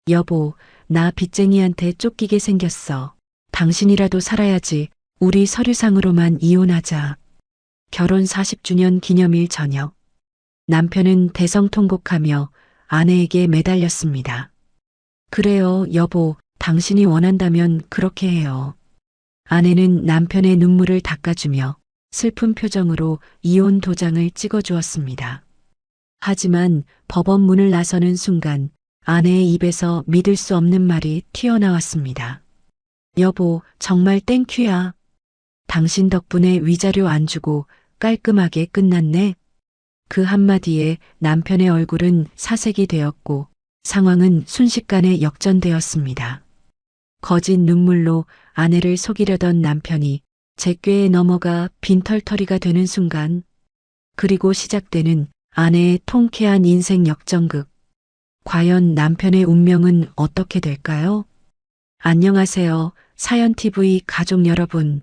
여보, 나 빚쟁이한테 쫓기게 생겼어. 당신이라도 살아야지. 우리 서류상으로만 이혼하자. 결혼 40주년 기념일 저녁. 남편은 대성통곡하며 아내에게 매달렸습니다. 그래요, 여보. 당신이 원한다면 그렇게 해요. 아내는 남편의 눈물을 닦아주며 슬픈 표정으로 이혼 도장을 찍어주었습니다. 하지만 법원 문을 나서는 순간 아내의 입에서 믿을 수 없는 말이 튀어나왔습니다. 여보, 정말 땡큐야. 당신 덕분에 위자료 안 주고 깔끔하게 끝났네. 그 한마디에 남편의 얼굴은 사색이 되었고 상황은 순식간에 역전되었습니다. 거짓 눈물로 아내를 속이려던 남편이 제 꾀에 넘어가 빈털터리가 되는 순간, 그리고 시작되는 아내의 통쾌한 인생 역전극. 과연 남편의 운명은 어떻게 될까요? 안녕하세요. 사연TV 가족 여러분.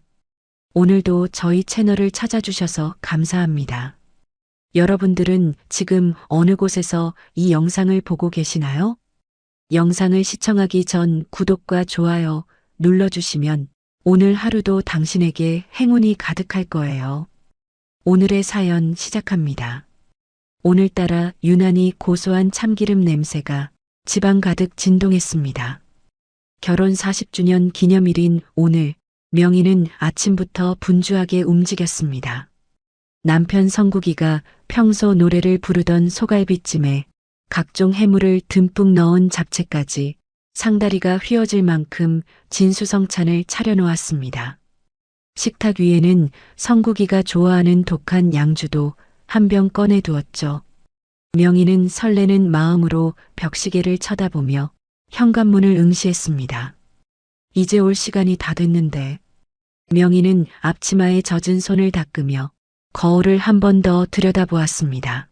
오늘도 저희 채널을 찾아주셔서 감사합니다. 여러분들은 지금 어느 곳에서 이 영상을 보고 계시나요? 영상을 시청하기 전 구독과 좋아요 눌러주시면 오늘 하루도 당신에게 행운이 가득할 거예요. 오늘의 사연 시작합니다. 오늘따라 유난히 고소한 참기름 냄새가 집안 가득 진동했습니다. 결혼 40주년 기념일인 오늘, 명희는 아침부터 분주하게 움직였습니다. 남편 성국이가 평소 노래를 부르던 소갈비찜에 각종 해물을 듬뿍 넣은 잡채까지 상다리가 휘어질 만큼 진수성찬을 차려놓았습니다. 식탁 위에는 성국이가 좋아하는 독한 양주도 한 병 꺼내두었죠. 명희는 설레는 마음으로 벽시계를 쳐다보며 현관문을 응시했습니다. 이제 올 시간이 다 됐는데. 명희는 앞치마에 젖은 손을 닦으며 거울을 한 번 더 들여다보았습니다.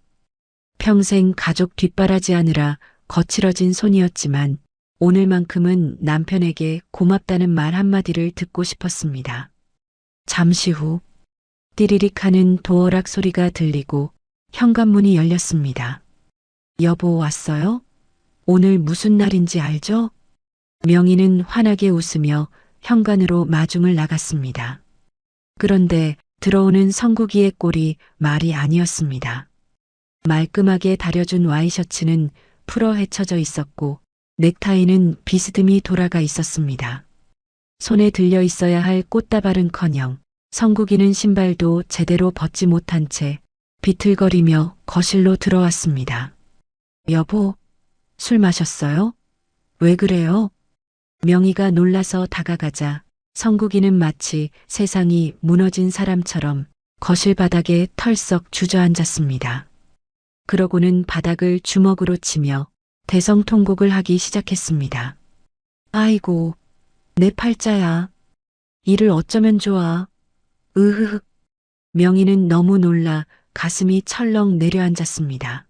평생 가족 뒷바라지하느라 거칠어진 손이었지만 오늘만큼은 남편에게 고맙다는 말 한마디를 듣고 싶었습니다. 잠시 후 띠리릭 하는 도어락 소리가 들리고 현관문이 열렸습니다. 여보 왔어요? 오늘 무슨 날인지 알죠? 명희는 환하게 웃으며 현관으로 마중을 나갔습니다. 그런데 들어오는 성국이의 꼴이 말이 아니었습니다. 말끔하게 다려준 와이셔츠는 풀어 헤쳐져 있었고 넥타이는 비스듬히 돌아가 있었습니다. 손에 들려 있어야 할 꽃다발은커녕 성국이는 신발도 제대로 벗지 못한 채 비틀거리며 거실로 들어왔습니다. 여보, 술 마셨어요? 왜 그래요? 명희가 놀라서 다가가자 성국이는 마치 세상이 무너진 사람처럼 거실 바닥에 털썩 주저앉았습니다. 그러고는 바닥을 주먹으로 치며 대성통곡을 하기 시작했습니다. 아이고, 내 팔자야. 이를 어쩌면 좋아. 으흐흐. 명희는 너무 놀라 가슴이 철렁 내려앉았습니다.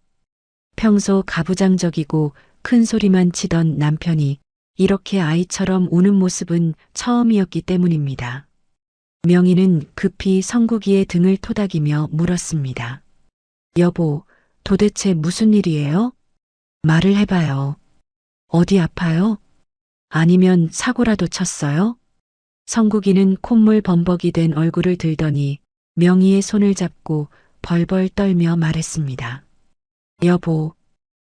평소 가부장적이고 큰 소리만 치던 남편이 이렇게 아이처럼 우는 모습은 처음이었기 때문입니다. 명희는 급히 성국이의 등을 토닥이며 물었습니다. 여보, 도대체 무슨 일이에요? 말을 해봐요. 어디 아파요? 아니면 사고라도 쳤어요? 성국이는 콧물 범벅이 된 얼굴을 들더니 명희의 손을 잡고 벌벌 떨며 말했습니다. 여보,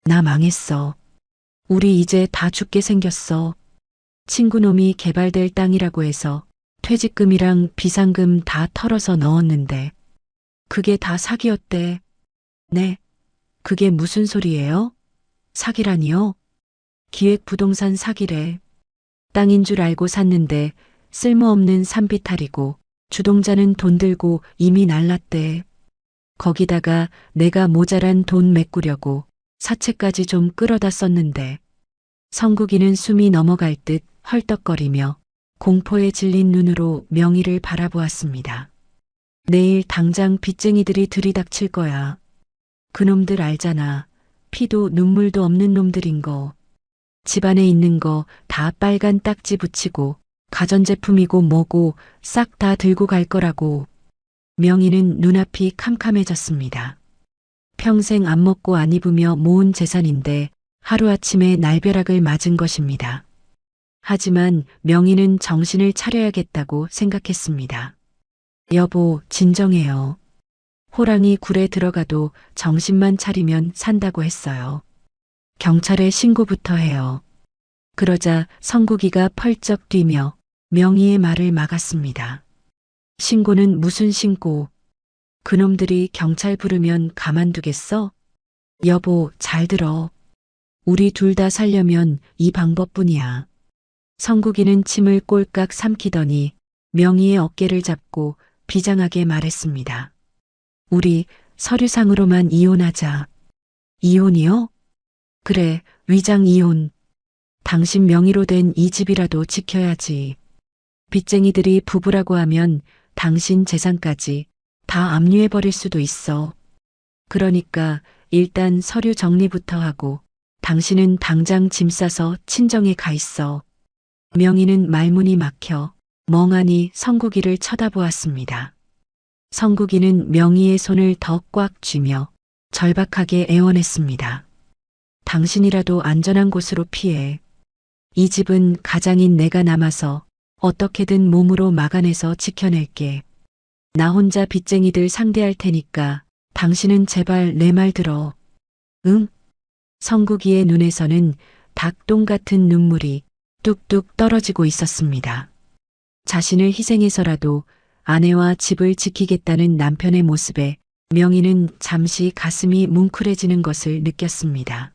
나 망했어. 우리 이제 다 죽게 생겼어. 친구놈이 개발될 땅이라고 해서 퇴직금이랑 비상금 다 털어서 넣었는데 그게 다 사기였대. 네, 그게 무슨 소리예요? 사기라니요? 기획부동산 사기래. 땅인 줄 알고 샀는데 쓸모없는 산비탈이고 주동자는 돈 들고 이미 날랐대. 거기다가 내가 모자란 돈 메꾸려고 사채까지 좀 끌어다 썼는데 성국이는 숨이 넘어갈 듯 헐떡거리며 공포에 질린 눈으로 명희를 바라보았습니다. 내일 당장 빚쟁이들이 들이닥칠 거야. 그놈들 알잖아. 피도 눈물도 없는 놈들인 거. 집안에 있는 거 다 빨간 딱지 붙이고 가전제품이고 뭐고 싹 다 들고 갈 거라고. 명희는 눈앞이 캄캄해졌습니다. 평생 안 먹고 안 입으며 모은 재산인데 하루아침에 날벼락을 맞은 것입니다. 하지만 명희는 정신을 차려야겠다고 생각했습니다. 여보, 진정해요. 호랑이 굴에 들어가도 정신만 차리면 산다고 했어요. 경찰에 신고부터 해요. 그러자 성국이가 펄쩍 뛰며 명희의 말을 막았습니다. 신고는 무슨 신고? 그놈들이 경찰 부르면 가만두겠어? 여보, 잘 들어. 우리 둘 다 살려면 이 방법뿐이야. 성국이는 침을 꼴깍 삼키더니 명희의 어깨를 잡고 비장하게 말했습니다. 우리 서류상으로만 이혼하자. 이혼이요? 그래, 위장 이혼. 당신 명의로 된 이 집이라도 지켜야지. 빚쟁이들이 부부라고 하면 당신 재산까지 다 압류해버릴 수도 있어. 그러니까 일단 서류 정리부터 하고 당신은 당장 짐 싸서 친정에 가 있어. 명희는 말문이 막혀 멍하니 성국이를 쳐다보았습니다. 성국이는 명희의 손을 더 꽉 쥐며 절박하게 애원했습니다. 당신이라도 안전한 곳으로 피해. 이 집은 가장인 내가 남아서 어떻게든 몸으로 막아내서 지켜낼게. 나 혼자 빚쟁이들 상대할 테니까 당신은 제발 내 말 들어. 응? 성국이의 눈에서는 닭똥 같은 눈물이 뚝뚝 떨어지고 있었습니다. 자신을 희생해서라도 아내와 집을 지키겠다는 남편의 모습에 명희는 잠시 가슴이 뭉클해지는 것을 느꼈습니다.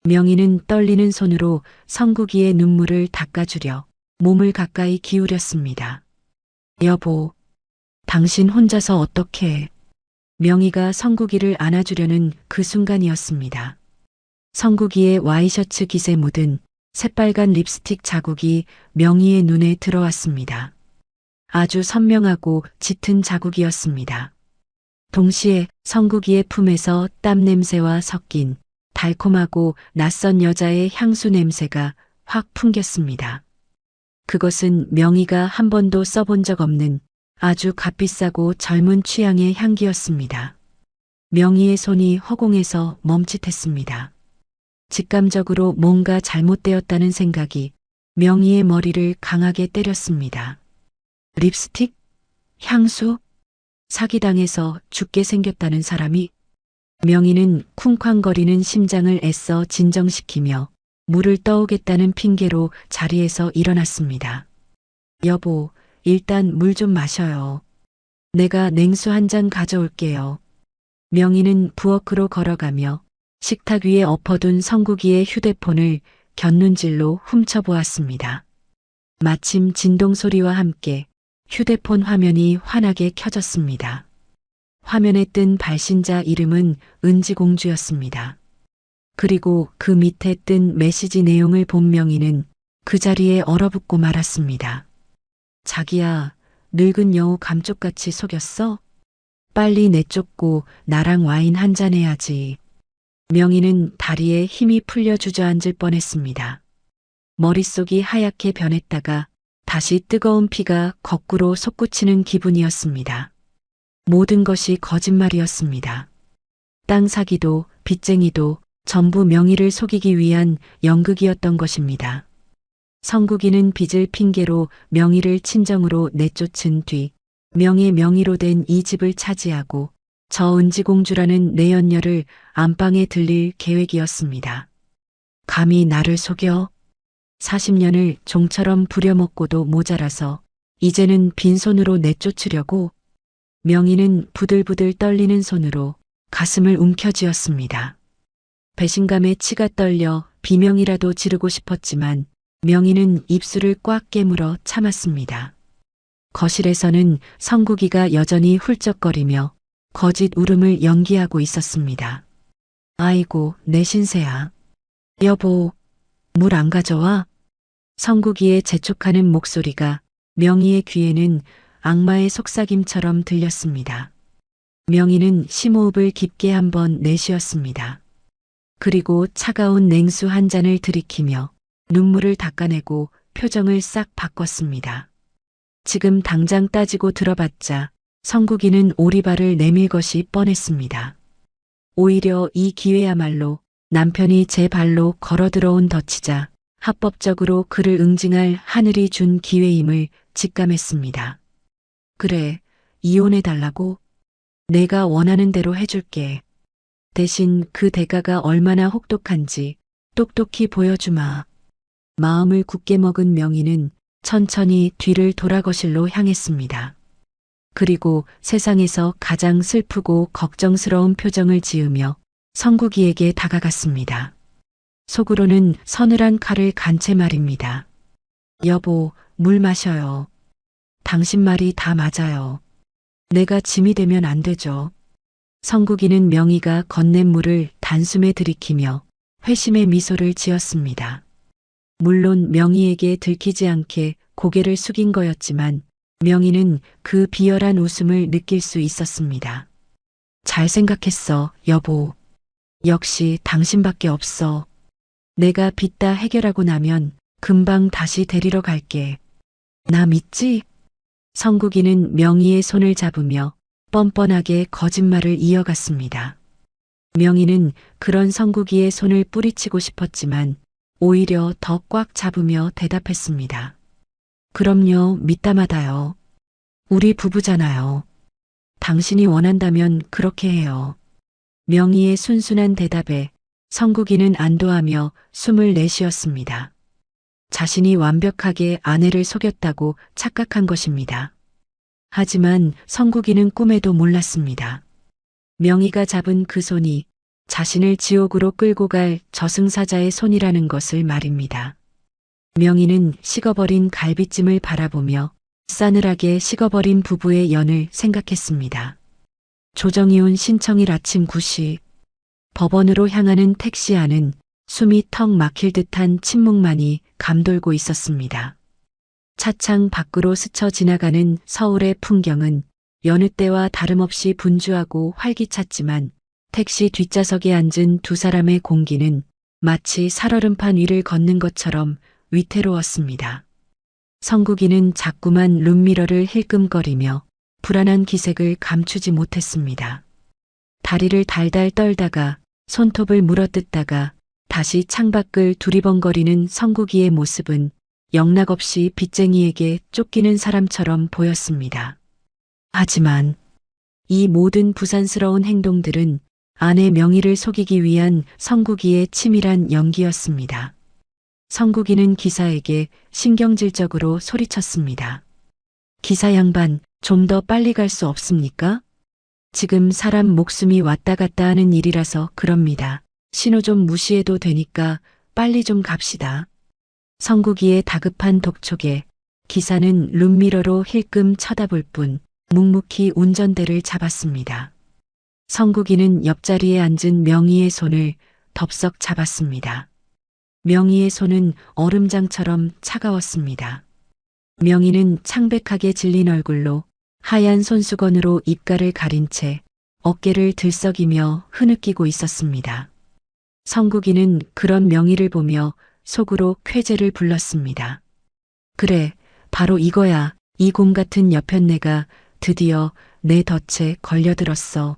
명희는 떨리는 손으로 성국이의 눈물을 닦아주려 몸을 가까이 기울였습니다. 여보, 당신 혼자서 어떻게? 명희가 성국이를 안아주려는 그 순간이었습니다. 성국이의 와이셔츠 깃에 묻은 새빨간 립스틱 자국이 명희의 눈에 들어왔습니다. 아주 선명하고 짙은 자국이었습니다. 동시에 성국이의 품에서 땀 냄새와 섞인 달콤하고 낯선 여자의 향수 냄새가 확 풍겼습니다. 그것은 명희가 한 번도 써본 적 없는 아주 값비싸고 젊은 취향의 향기였습니다. 명희의 손이 허공에서 멈칫했습니다. 직감적으로 뭔가 잘못되었다는 생각이 명희의 머리를 강하게 때렸습니다. 립스틱? 향수? 사기당해서 죽게 생겼다는 사람이? 명희는 쿵쾅거리는 심장을 애써 진정시키며 물을 떠오겠다는 핑계로 자리에서 일어났습니다. 여보, 일단 물 좀 마셔요. 내가 냉수 한 잔 가져올게요. 명희는 부엌으로 걸어가며 식탁 위에 엎어둔 성국이의 휴대폰을 곁눈질로 훔쳐보았습니다. 마침 진동 소리와 함께 휴대폰 화면이 환하게 켜졌습니다. 화면에 뜬 발신자 이름은 은지공주였습니다. 그리고 그 밑에 뜬 메시지 내용을 본 명희는 그 자리에 얼어붙고 말았습니다. 자기야, 늙은 여우 감쪽같이 속였어? 빨리 내쫓고 나랑 와인 한잔 해야지. 명희는 다리에 힘이 풀려 주저앉을 뻔했습니다. 머릿속이 하얗게 변했다가 다시 뜨거운 피가 거꾸로 솟구치는 기분이었습니다. 모든 것이 거짓말이었습니다. 땅 사기도 빚쟁이도 전부 명희를 속이기 위한 연극이었던 것입니다. 성국이는 빚을 핑계로 명희를 친정으로 내쫓은 뒤 명의로 된 이 집을 차지하고 저 은지공주라는 내연녀를 안방에 들릴 계획이었습니다. 감히 나를 속여? 40년을 종처럼 부려먹고도 모자라서 이제는 빈손으로 내쫓으려고? 명희는 부들부들 떨리는 손으로 가슴을 움켜쥐었습니다. 배신감에 치가 떨려 비명이라도 지르고 싶었지만 명희는 입술을 꽉 깨물어 참았습니다. 거실에서는 성국이가 여전히 훌쩍거리며 거짓 울음을 연기하고 있었습니다. 아이고, 내 신세야. 여보, 물 안 가져와? 성국이의 재촉하는 목소리가 명희의 귀에는 악마의 속삭임처럼 들렸습니다. 명희는 심호흡을 깊게 한번 내쉬었습니다. 그리고 차가운 냉수 한 잔을 들이키며 눈물을 닦아내고 표정을 싹 바꿨습니다. 지금 당장 따지고 들어봤자 성국이는 오리발을 내밀 것이 뻔했습니다. 오히려 이 기회야말로 남편이 제 발로 걸어 들어온 덫이자 합법적으로 그를 응징할 하늘이 준 기회임을 직감했습니다. 그래, 이혼해달라고? 내가 원하는 대로 해줄게. 대신 그 대가가 얼마나 혹독한지 똑똑히 보여주마. 마음을 굳게 먹은 명희는 천천히 뒤를 돌아 거실로 향했습니다. 그리고 세상에서 가장 슬프고 걱정스러운 표정을 지으며 성국이에게 다가갔습니다. 속으로는 서늘한 칼을 간 채 말입니다. 여보, 물 마셔요. 당신 말이 다 맞아요. 내가 짐이 되면 안 되죠. 성국이는 명희가 건넨 물을 단숨에 들이키며 회심의 미소를 지었습니다. 물론 명희에게 들키지 않게 고개를 숙인 거였지만 명희는 그 비열한 웃음을 느낄 수 있었습니다. 잘 생각했어, 여보. 역시 당신밖에 없어. 내가 빚 다 해결하고 나면 금방 다시 데리러 갈게. 나 믿지? 성국이는 명희의 손을 잡으며 뻔뻔하게 거짓말을 이어갔습니다. 명희는 그런 성국이의 손을 뿌리치고 싶었지만 오히려 더 꽉 잡으며 대답했습니다. 그럼요, 믿다마다요. 우리 부부잖아요. 당신이 원한다면 그렇게 해요. 명희의 순순한 대답에 성국이는 안도하며 숨을 내쉬었습니다. 자신이 완벽하게 아내를 속였다고 착각한 것입니다. 하지만 성국이는 꿈에도 몰랐습니다. 명희가 잡은 그 손이 자신을 지옥으로 끌고 갈 저승사자의 손이라는 것을 말입니다. 명희는 식어버린 갈비찜을 바라보며 싸늘하게 식어버린 부부의 연을 생각했습니다. 조정이온 신청일 아침 9시 법원으로 향하는 택시 안은 숨이 턱 막힐 듯한 침묵만이 감돌고 있었습니다. 차창 밖으로 스쳐 지나가는 서울의 풍경은 여느 때와 다름없이 분주하고 활기찼지만 택시 뒷좌석에 앉은 두 사람의 공기는 마치 살얼음판 위를 걷는 것처럼 위태로웠습니다. 성국이는 자꾸만 룸미러를 힐끔거리며 불안한 기색을 감추지 못했습니다. 다리를 달달 떨다가 손톱을 물어뜯다가 다시 창밖을 두리번거리는 성국이의 모습은 영락없이 빚쟁이에게 쫓기는 사람처럼 보였습니다. 하지만 이 모든 부산스러운 행동들은 아내 명희를 속이기 위한 성국이의 치밀한 연기였습니다. 성국이는 기사에게 신경질적으로 소리쳤습니다. 기사 양반, 좀 더 빨리 갈 수 없습니까? 지금 사람 목숨이 왔다 갔다 하는 일이라서 그럽니다. 신호 좀 무시해도 되니까 빨리 좀 갑시다. 성국이의 다급한 독촉에 기사는 룸미러로 힐끔 쳐다볼 뿐 묵묵히 운전대를 잡았습니다. 성국이는 옆자리에 앉은 명희의 손을 덥석 잡았습니다. 명희의 손은 얼음장처럼 차가웠습니다. 명희는 창백하게 질린 얼굴로 하얀 손수건으로 입가를 가린 채 어깨를 들썩이며 흐느끼고 있었습니다. 성국이는 그런 명희를 보며 속으로 쾌재를 불렀습니다. 그래, 바로 이거야. 이 곰 같은 여편네가 드디어 내 덫에 걸려들었어.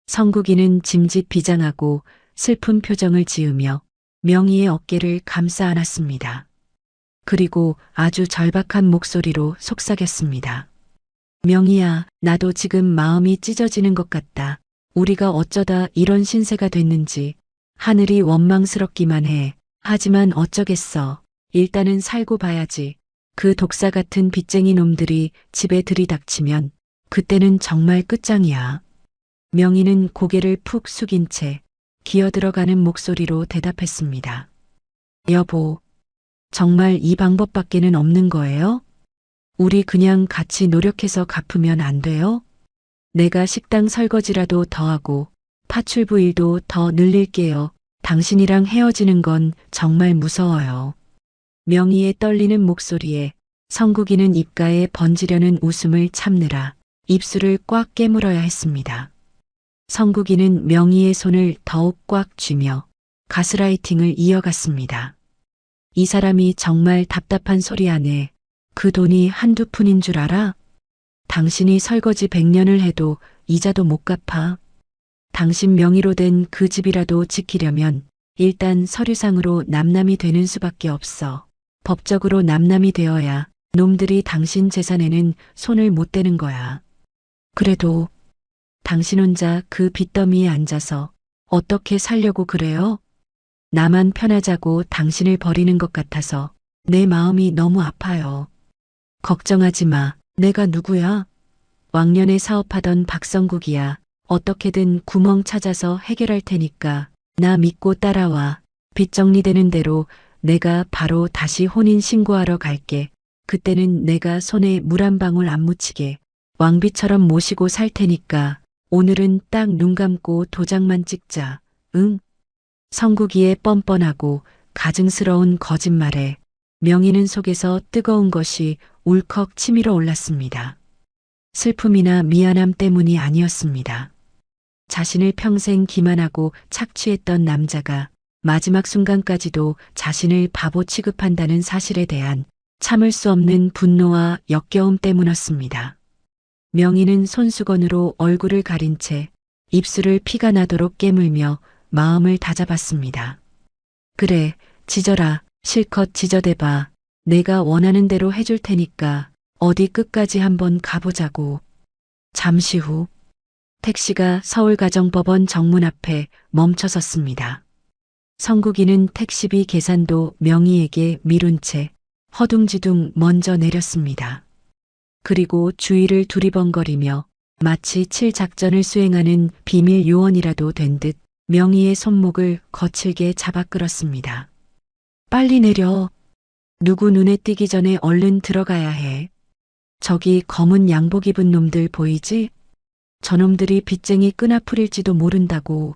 성국이는 짐짓 비장하고 슬픈 표정을 지으며 명희의 어깨를 감싸 안았습니다. 그리고 아주 절박한 목소리로 속삭였습니다. 명희야, 나도 지금 마음이 찢어지는 것 같다. 우리가 어쩌다 이런 신세가 됐는지 하늘이 원망스럽기만 해. 하지만 어쩌겠어. 일단은 살고 봐야지. 그 독사 같은 빚쟁이 놈들이 집에 들이닥치면 그때는 정말 끝장이야. 명희는 고개를 푹 숙인 채 기어들어가는 목소리로 대답했습니다. 여보, 정말 이 방법밖에는 없는 거예요? 우리 그냥 같이 노력해서 갚으면 안 돼요? 내가 식당 설거지라도 더 하고 파출부 일도 더 늘릴게요. 당신이랑 헤어지는 건 정말 무서워요. 명희의 떨리는 목소리에 성국이는 입가에 번지려는 웃음을 참느라 입술을 꽉 깨물어야 했습니다. 성국이는 명희의 손을 더욱 꽉 쥐며 가스라이팅을 이어갔습니다. 이 사람이 정말 답답한 소리 안에 그 돈이 한두 푼인 줄 알아? 당신이 설거지 100년을 해도 이자도 못 갚아. 당신 명의로 된 그 집이라도 지키려면 일단 서류상으로 남남이 되는 수밖에 없어. 법적으로 남남이 되어야 놈들이 당신 재산에는 손을 못 대는 거야. 그래도 당신 혼자 그 빚더미에 앉아서 어떻게 살려고 그래요? 나만 편하자고 당신을 버리는 것 같아서 내 마음이 너무 아파요. 걱정하지 마. 내가 누구야? 왕년에 사업하던 박성국이야. 어떻게든 구멍 찾아서 해결할 테니까 나 믿고 따라와. 빚 정리되는 대로 내가 바로 다시 혼인 신고하러 갈게. 그때는 내가 손에 물 한 방울 안 묻히게 왕비처럼 모시고 살 테니까 오늘은 딱 눈 감고 도장만 찍자. 응? 성국이의 뻔뻔하고 가증스러운 거짓말에 명희는 속에서 뜨거운 것이 울컥 치밀어 올랐습니다. 슬픔이나 미안함 때문이 아니었습니다. 자신을 평생 기만하고 착취했던 남자가 마지막 순간까지도 자신을 바보 취급한다는 사실에 대한 참을 수 없는 분노와 역겨움 때문이었습니다. 명희는 손수건으로 얼굴을 가린 채 입술을 피가 나도록 깨물며 마음을 다잡았습니다. 그래, 짖어라. 실컷 짖어대봐. 내가 원하는 대로 해줄 테니까 어디 끝까지 한번 가보자고. 잠시 후 택시가 서울가정법원 정문 앞에 멈춰섰습니다. 성국이는 택시비 계산도 명희에게 미룬 채 허둥지둥 먼저 내렸습니다. 그리고 주위를 두리번거리며 마치 칠작전을 수행하는 비밀 요원이라도 된 듯 명희의 손목을 거칠게 잡아 끌었습니다. 빨리 내려. 누구 눈에 띄기 전에 얼른 들어가야 해. 저기 검은 양복 입은 놈들 보이지? 저놈들이 빚쟁이 끈아풀일지도 모른다고.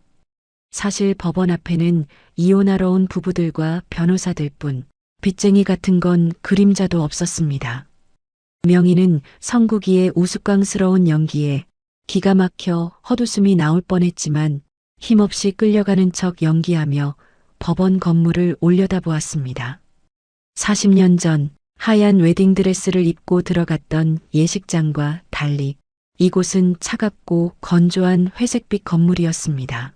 사실 법원 앞에는 이혼하러 온 부부들과 변호사들뿐 빚쟁이 같은 건 그림자도 없었습니다. 명희는 성국이의 우스꽝스러운 연기에 기가 막혀 헛웃음이 나올 뻔했지만 힘없이 끌려가는 척 연기하며 법원 건물을 올려다보았습니다. 40년 전 하얀 웨딩드레스를 입고 들어갔던 예식장과 달리 이곳은 차갑고 건조한 회색빛 건물이었습니다.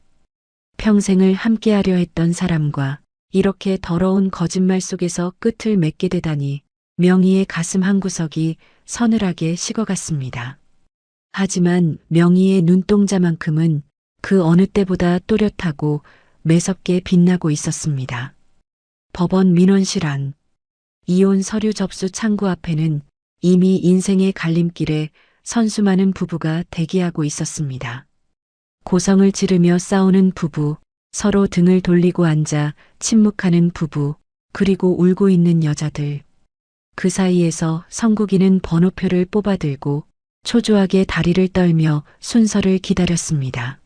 평생을 함께하려 했던 사람과 이렇게 더러운 거짓말 속에서 끝을 맺게 되다니 명희의 가슴 한구석이 서늘하게 식어갔습니다. 하지만 명희의 눈동자만큼은 그 어느 때보다 또렷하고 매섭게 빛나고 있었습니다. 법원 민원실 안. 이혼 서류 접수 창구 앞에는 이미 인생의 갈림길에 선수 많은 부부가 대기하고 있었습니다. 고성을 지르며 싸우는 부부, 서로 등을 돌리고 앉아 침묵하는 부부, 그리고 울고 있는 여자들. 그 사이에서 성국이는 번호표를 뽑아들고 초조하게 다리를 떨며 순서를 기다렸습니다.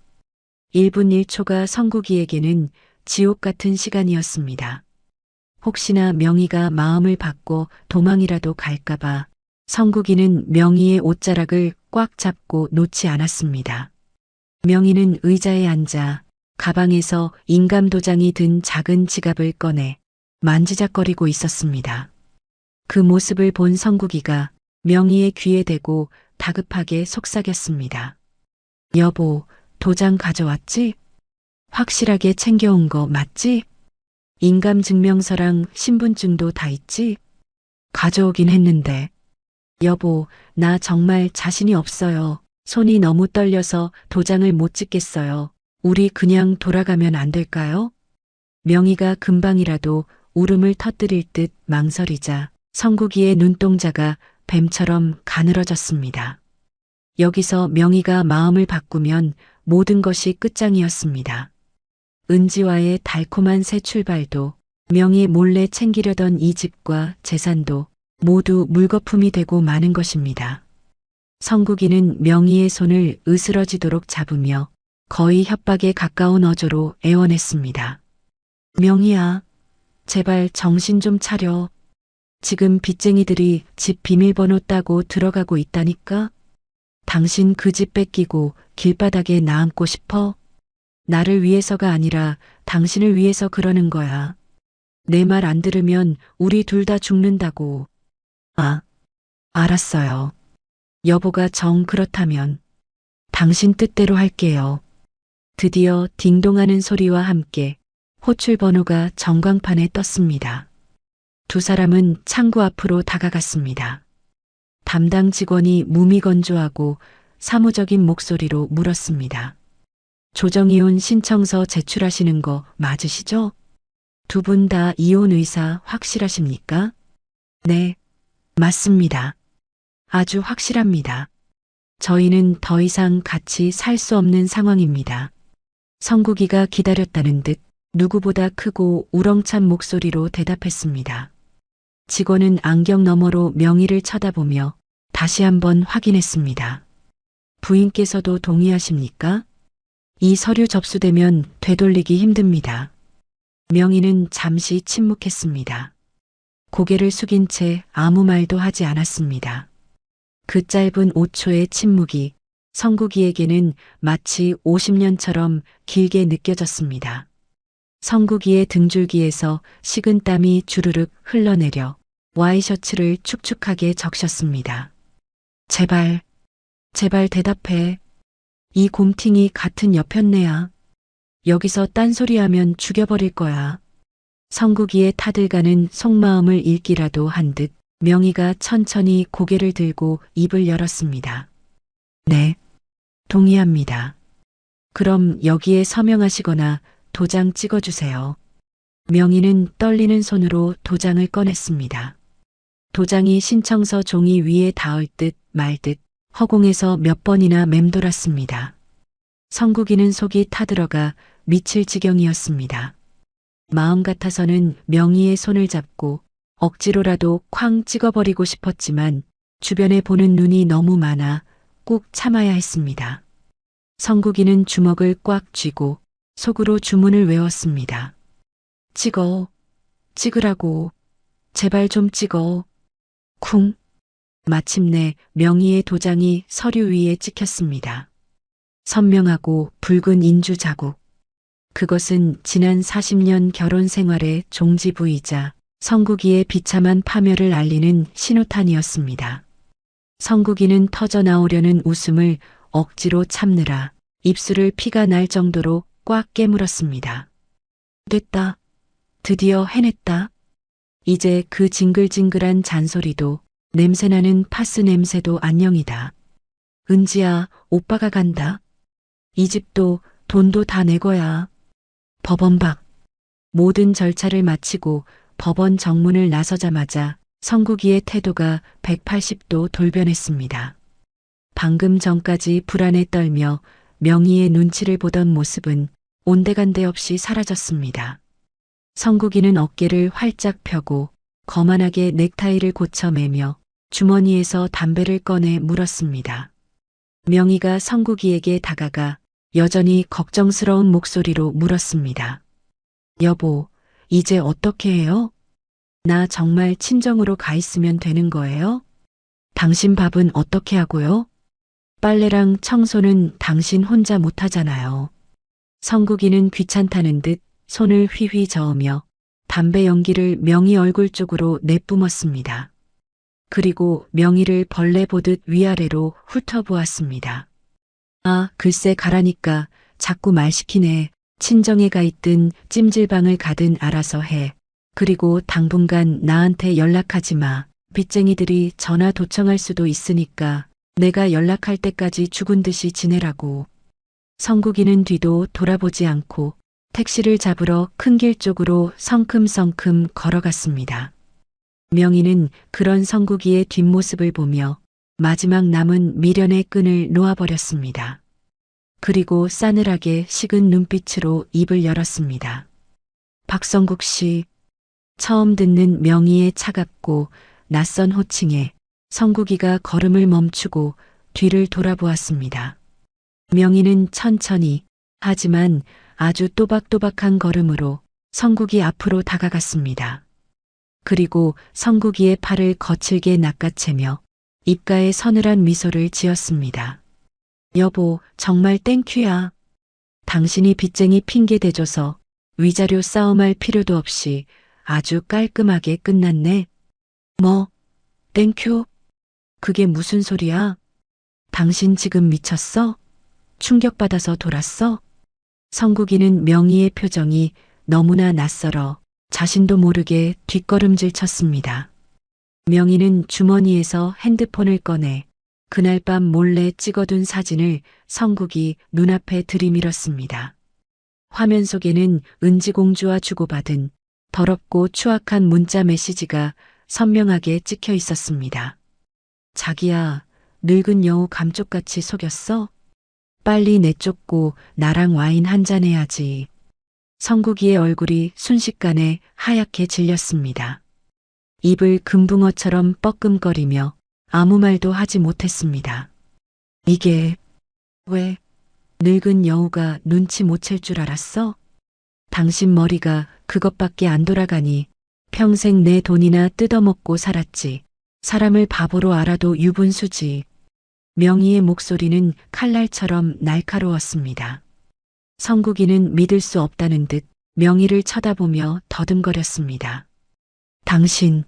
1분 1초가 성국이에게는 지옥 같은 시간이었습니다. 혹시나 명희가 마음을 바꿔 도망이라도 갈까봐 성국이는 명희의 옷자락을 꽉 잡고 놓지 않았습니다. 명희는 의자에 앉아 가방에서 인감도장이 든 작은 지갑을 꺼내 만지작거리고 있었습니다. 그 모습을 본 성국이가 명희의 귀에 대고 다급하게 속삭였습니다. 여보, 도장 가져왔지? 확실하게 챙겨온 거 맞지? 인감증명서랑 신분증도 다 있지? 가져오긴 했는데. 여보, 나 정말 자신이 없어요. 손이 너무 떨려서 도장을 못 찍겠어요. 우리 그냥 돌아가면 안 될까요? 명희가 금방이라도 울음을 터뜨릴 듯 망설이자 성국이의 눈동자가 뱀처럼 가늘어졌습니다. 여기서 명희가 마음을 바꾸면 모든 것이 끝장이었습니다. 은지와의 달콤한 새 출발도, 명희 몰래 챙기려던 이 집과 재산도 모두 물거품이 되고 마는 것입니다. 성국이는 명희의 손을 으스러지도록 잡으며 거의 협박에 가까운 어조로 애원했습니다. 명희야, 제발 정신 좀 차려. 지금 빚쟁이들이 집 비밀번호 따고 들어가고 있다니까? 당신 그 집 뺏기고 길바닥에 나앉고 싶어? 나를 위해서가 아니라 당신을 위해서 그러는 거야. 내 말 안 들으면 우리 둘 다 죽는다고. 아, 알았어요. 여보가 정 그렇다면 당신 뜻대로 할게요. 드디어 딩동하는 소리와 함께 호출 번호가 전광판에 떴습니다. 두 사람은 창구 앞으로 다가갔습니다. 담당 직원이 무미건조하고 사무적인 목소리로 물었습니다. 조정이혼 신청서 제출하시는 거 맞으시죠? 두 분 다 이혼 의사 확실하십니까? 네, 맞습니다. 아주 확실합니다. 저희는 더 이상 같이 살 수 없는 상황입니다. 성국이가 기다렸다는 듯 누구보다 크고 우렁찬 목소리로 대답했습니다. 직원은 안경 너머로 명의를 쳐다보며 다시 한번 확인했습니다. 부인께서도 동의하십니까? 이 서류 접수되면 되돌리기 힘듭니다. 명의는 잠시 침묵했습니다. 고개를 숙인 채 아무 말도 하지 않았습니다. 그 짧은 5초의 침묵이 성국이에게는 마치 50년처럼 길게 느껴졌습니다. 성국이의 등줄기에서 식은 땀이 주르륵 흘러내려 와이셔츠를 축축하게 적셨습니다. 제발, 제발 대답해. 이 곰팅이 같은 여편네야. 여기서 딴소리하면 죽여버릴 거야. 성국이의 타들가는 속마음을 읽기라도 한 듯 명희가 천천히 고개를 들고 입을 열었습니다. 네, 동의합니다. 그럼 여기에 서명하시거나 도장 찍어주세요. 명희는 떨리는 손으로 도장을 꺼냈습니다. 도장이 신청서 종이 위에 닿을 듯 말 듯 허공에서 몇 번이나 맴돌았습니다. 성국이는 속이 타들어가 미칠 지경이었습니다. 마음 같아서는 명희의 손을 잡고 억지로라도 쾅 찍어버리고 싶었지만 주변에 보는 눈이 너무 많아 꾹 참아야 했습니다. 성국이는 주먹을 꽉 쥐고 속으로 주문을 외웠습니다. 찍어, 찍으라고, 제발 좀 찍어. 쿵. 마침내 명희의 도장이 서류 위에 찍혔습니다. 선명하고 붉은 인주 자국. 그것은 지난 40년 결혼 생활의 종지부이자 성국이의 비참한 파멸을 알리는 신호탄이었습니다. 성국이는 터져나오려는 웃음을 억지로 참느라 입술을 피가 날 정도로 꽉 깨물었습니다. 됐다. 드디어 해냈다. 이제 그 징글징글한 잔소리도 냄새나는 파스 냄새도 안녕이다. 은지야, 오빠가 간다. 이 집도 돈도 다 내 거야. 법원 밖. 모든 절차를 마치고 법원 정문을 나서자마자 성국이의 태도가 180도 돌변했습니다. 방금 전까지 불안에 떨며 명희의 눈치를 보던 모습은 온데간데 없이 사라졌습니다. 성국이는 어깨를 활짝 펴고 거만하게 넥타이를 고쳐 매며 주머니에서 담배를 꺼내 물었습니다. 명희가 성국이에게 다가가 여전히 걱정스러운 목소리로 물었습니다. 여보, 이제 어떻게 해요? 나 정말 친정으로 가 있으면 되는 거예요? 당신 밥은 어떻게 하고요? 빨래랑 청소는 당신 혼자 못하잖아요. 성국이는 귀찮다는 듯 손을 휘휘 저으며 담배 연기를 명희 얼굴 쪽으로 내뿜었습니다. 그리고 명희를 벌레 보듯 위아래로 훑어보았습니다. 아, 글쎄 가라니까 자꾸 말 시키네. 친정에 가 있든 찜질방을 가든 알아서 해. 그리고 당분간 나한테 연락하지 마. 빚쟁이들이 전화 도청할 수도 있으니까 내가 연락할 때까지 죽은 듯이 지내라고. 성국이는 뒤도 돌아보지 않고 택시를 잡으러 큰 길 쪽으로 성큼성큼 걸어갔습니다. 명희는 그런 성국이의 뒷모습을 보며 마지막 남은 미련의 끈을 놓아버렸습니다. 그리고 싸늘하게 식은 눈빛으로 입을 열었습니다. 박성국 씨. 처음 듣는 명희의 차갑고 낯선 호칭에 성국이가 걸음을 멈추고 뒤를 돌아보았습니다. 명희는 천천히 하지만 아주 또박또박한 걸음으로 성국이 앞으로 다가갔습니다. 그리고 성국이의 팔을 거칠게 낚아채며 입가에 서늘한 미소를 지었습니다. 여보, 정말 땡큐야. 당신이 빚쟁이 핑계 대줘서 위자료 싸움할 필요도 없이 아주 깔끔하게 끝났네. 뭐, 땡큐? 그게 무슨 소리야? 당신 지금 미쳤어? 충격받아서 돌았어? 성국이는 명희의 표정이 너무나 낯설어 자신도 모르게 뒷걸음질 쳤습니다. 명희는 주머니에서 핸드폰을 꺼내 그날 밤 몰래 찍어둔 사진을 성국이 눈앞에 들이밀었습니다. 화면 속에는 은지공주와 주고받은 더럽고 추악한 문자 메시지가 선명하게 찍혀 있었습니다. 자기야, 늙은 여우 감쪽같이 속였어? 빨리 내쫓고 나랑 와인 한잔 해야지. 성국이의 얼굴이 순식간에 하얗게 질렸습니다. 입을 금붕어처럼 뻐끔거리며 아무 말도 하지 못했습니다. 이게 왜 늙은 여우가 눈치 못 챌 줄 알았어? 당신 머리가 그것밖에 안 돌아가니 평생 내 돈이나 뜯어먹고 살았지. 사람을 바보로 알아도 유분수지. 명희의 목소리는 칼날처럼 날카로웠습니다. 성국이는 믿을 수 없다는 듯 명희를 쳐다보며 더듬거렸습니다. 당신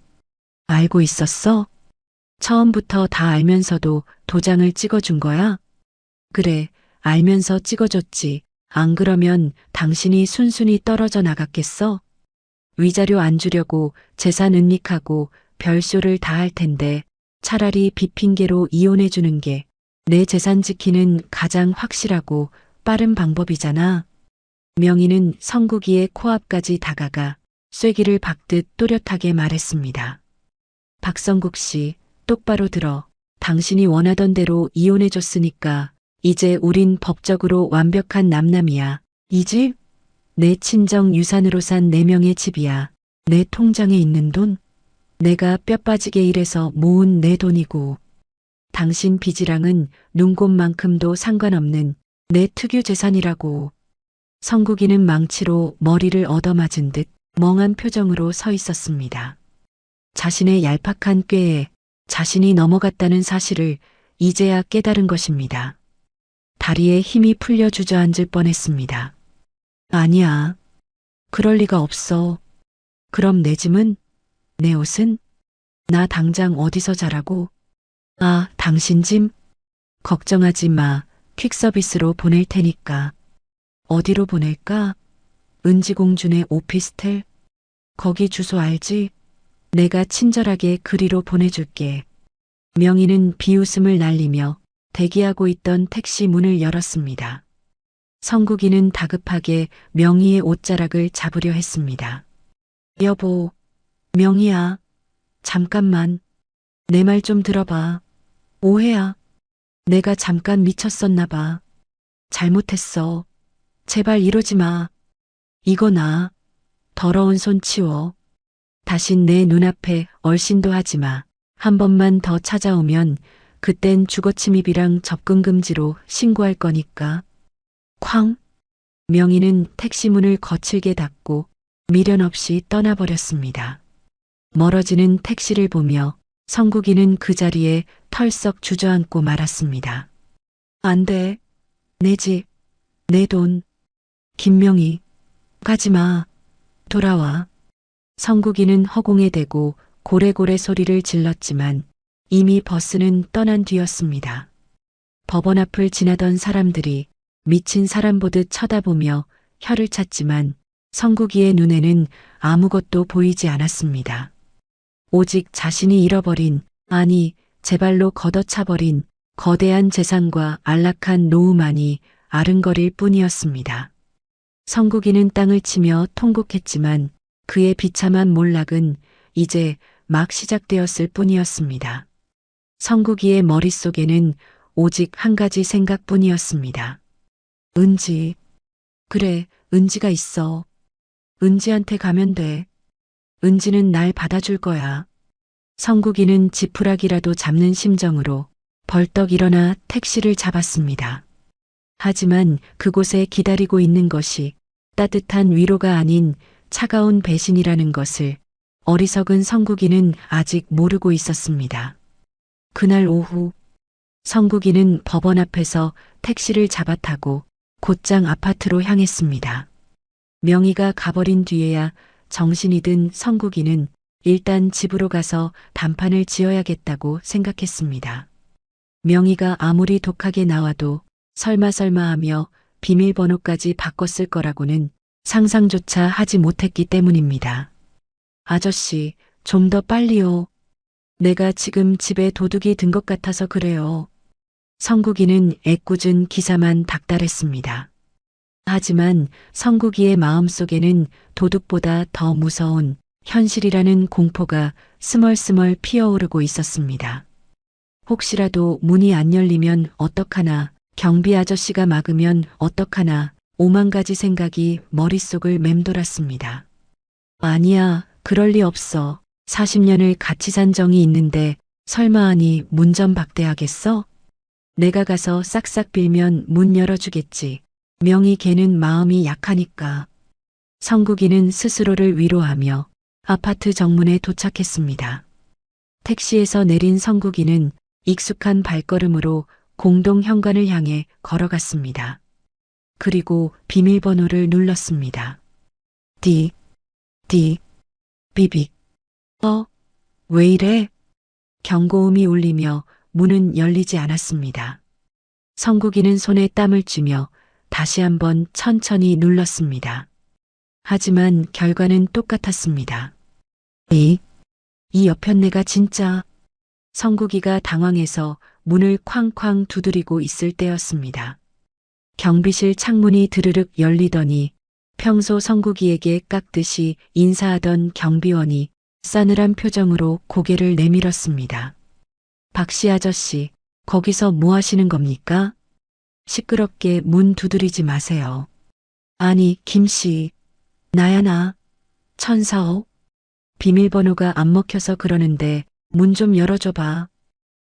알고 있었어? 처음부터 다 알면서도 도장을 찍어준 거야? 그래, 알면서 찍어줬지. 안 그러면 당신이 순순히 떨어져 나갔겠어? 위자료 안 주려고 재산 은닉하고 별쇼를 다 할 텐데 차라리 빚핑계로 이혼해 주는 게 내 재산 지키는 가장 확실하고 빠른 방법이잖아. 명희는 성국이의 코앞까지 다가가 쐐기를 박듯 또렷하게 말했습니다. 박성국 씨, 똑바로 들어. 당신이 원하던 대로 이혼해 줬으니까 이제 우린 법적으로 완벽한 남남이야. 이 집? 내 친정 유산으로 산 4명의 집이야. 내 통장에 있는 돈? 내가 뼈 빠지게 일해서 모은 내 돈이고 당신 빚이랑은 눈곱만큼도 상관없는 내 특유 재산이라고. 성국이는 망치로 머리를 얻어맞은 듯 멍한 표정으로 서 있었습니다. 자신의 얄팍한 꾀에 자신이 넘어갔다는 사실을 이제야 깨달은 것입니다. 다리에 힘이 풀려 주저앉을 뻔했습니다. 아니야. 그럴 리가 없어. 그럼 내 짐은? 내 옷은? 나 당장 어디서 자라고? 아, 당신 짐? 걱정하지 마. 퀵서비스로 보낼 테니까. 어디로 보낼까? 은지공주네 오피스텔? 거기 주소 알지? 내가 친절하게 그리로 보내줄게. 명희는 비웃음을 날리며 대기하고 있던 택시 문을 열었습니다. 성국이는 다급하게 명희의 옷자락을 잡으려 했습니다. 여보, 명희야, 잠깐만. 내 말 좀 들어봐. 오해야. 내가 잠깐 미쳤었나 봐. 잘못했어. 제발 이러지 마. 이거 나. 더러운 손 치워. 다신 내 눈앞에 얼씬도 하지 마. 한 번만 더 찾아오면 그땐 주거침입이랑 접근금지로 신고할 거니까. 쾅! 명희는 택시 문을 거칠게 닫고 미련 없이 떠나버렸습니다. 멀어지는 택시를 보며 성국이는 그 자리에 털썩 주저앉고 말았습니다. 안 돼. 내 집, 내 돈. 김명희, 가지 마. 돌아와. 성국이는 허공에 대고 고래고래 소리를 질렀지만 이미 버스는 떠난 뒤였습니다. 법원 앞을 지나던 사람들이 미친 사람 보듯 쳐다보며 혀를 찼지만 성국이의 눈에는 아무것도 보이지 않았습니다. 오직 자신이 잃어버린, 아니 제발로 걷어차버린 거대한 재산과 안락한 노후만이 아른거릴 뿐이었습니다. 성국이는 땅을 치며 통곡했지만 그의 비참한 몰락은 이제 막 시작되었을 뿐이었습니다. 성국이의 머릿속에는 오직 한 가지 생각뿐이었습니다. 은지. 그래, 은지가 있어. 은지한테 가면 돼. 은지는 날 받아줄 거야. 성국이는 지푸라기라도 잡는 심정으로 벌떡 일어나 택시를 잡았습니다. 하지만 그곳에 기다리고 있는 것이 따뜻한 위로가 아닌 차가운 배신이라는 것을 어리석은 성국이는 아직 모르고 있었습니다. 그날 오후 성국이는 법원 앞에서 택시를 잡아타고 곧장 아파트로 향했습니다. 명희가 가버린 뒤에야 정신이 든 성국이는 일단 집으로 가서 단판을 지어야겠다고 생각했습니다. 명희가 아무리 독하게 나와도 설마 하며 비밀번호까지 바꿨을 거라고는 상상조차 하지 못했기 때문입니다. 아저씨, 좀 더 빨리요. 내가 지금 집에 도둑이 든 것 같아서 그래요. 성국이는 애꿎은 기사만 닥달했습니다. 하지만 성국이의 마음속에는 도둑보다 더 무서운 현실이라는 공포가 스멀스멀 피어오르고 있었습니다. 혹시라도 문이 안 열리면 어떡하나, 경비 아저씨가 막으면 어떡하나, 오만 가지 생각이 머릿속을 맴돌았습니다. 아니야, 그럴 리 없어. 40년을 같이 산 정이 있는데 설마 하니 문 좀 박대하겠어? 내가 가서 싹싹 빌면 문 열어주겠지. 명희 걔는 마음이 약하니까. 성국이는 스스로를 위로하며 아파트 정문에 도착했습니다. 택시에서 내린 성국이는 익숙한 발걸음으로 공동 현관을 향해 걸어갔습니다. 그리고 비밀번호를 눌렀습니다. 비빅. 왜 이래? 경고음이 울리며 문은 열리지 않았습니다. 성국이는 손에 땀을 쥐며 다시 한번 천천히 눌렀습니다. 하지만 결과는 똑같았습니다. 이 여편네가 진짜. 성국이가 당황해서 문을 쾅쾅 두드리고 있을 때였습니다. 경비실 창문이 드르륵 열리더니 평소 성국이에게 깍듯이 인사하던 경비원이 싸늘한 표정으로 고개를 내밀었습니다. 박씨 아저씨, 거기서 뭐 하시는 겁니까? 시끄럽게 문 두드리지 마세요. 아니, 김씨. 나야 나. 천사오. 비밀번호가 안 먹혀서 그러는데 문 좀 열어줘봐.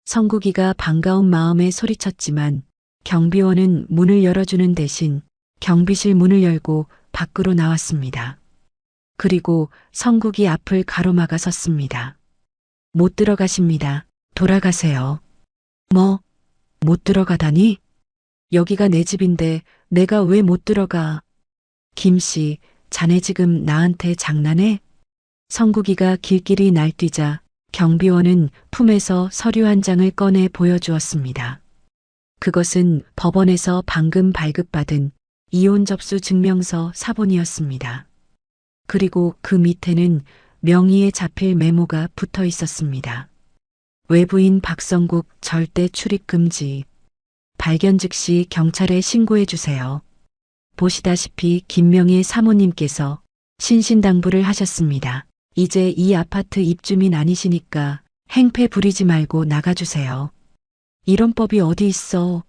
성국이가 반가운 마음에 소리쳤지만 경비원은 문을 열어주는 대신 경비실 문을 열고 밖으로 나왔습니다. 그리고 성국이 앞을 가로막아 섰습니다. 못 들어가십니다. 돌아가세요. 뭐? 못 들어가다니? 여기가 내 집인데 내가 왜 못 들어가? 김씨, 자네 지금 나한테 장난해? 성국이가 길길이 날뛰자 경비원은 품에서 서류 한 장을 꺼내 보여주었습니다. 그것은 법원에서 방금 발급받은 이혼 접수 증명서 사본이었습니다. 그리고 그 밑에는 명의에 잡힐 메모가 붙어 있었습니다. 외부인 박성국 절대 출입 금지. 발견 즉시 경찰에 신고해 주세요. 보시다시피 김명희 사모님께서 신신당부를 하셨습니다. 이제 이 아파트 입주민 아니시니까 행패 부리지 말고 나가주세요. 이런 법이 어디 있어.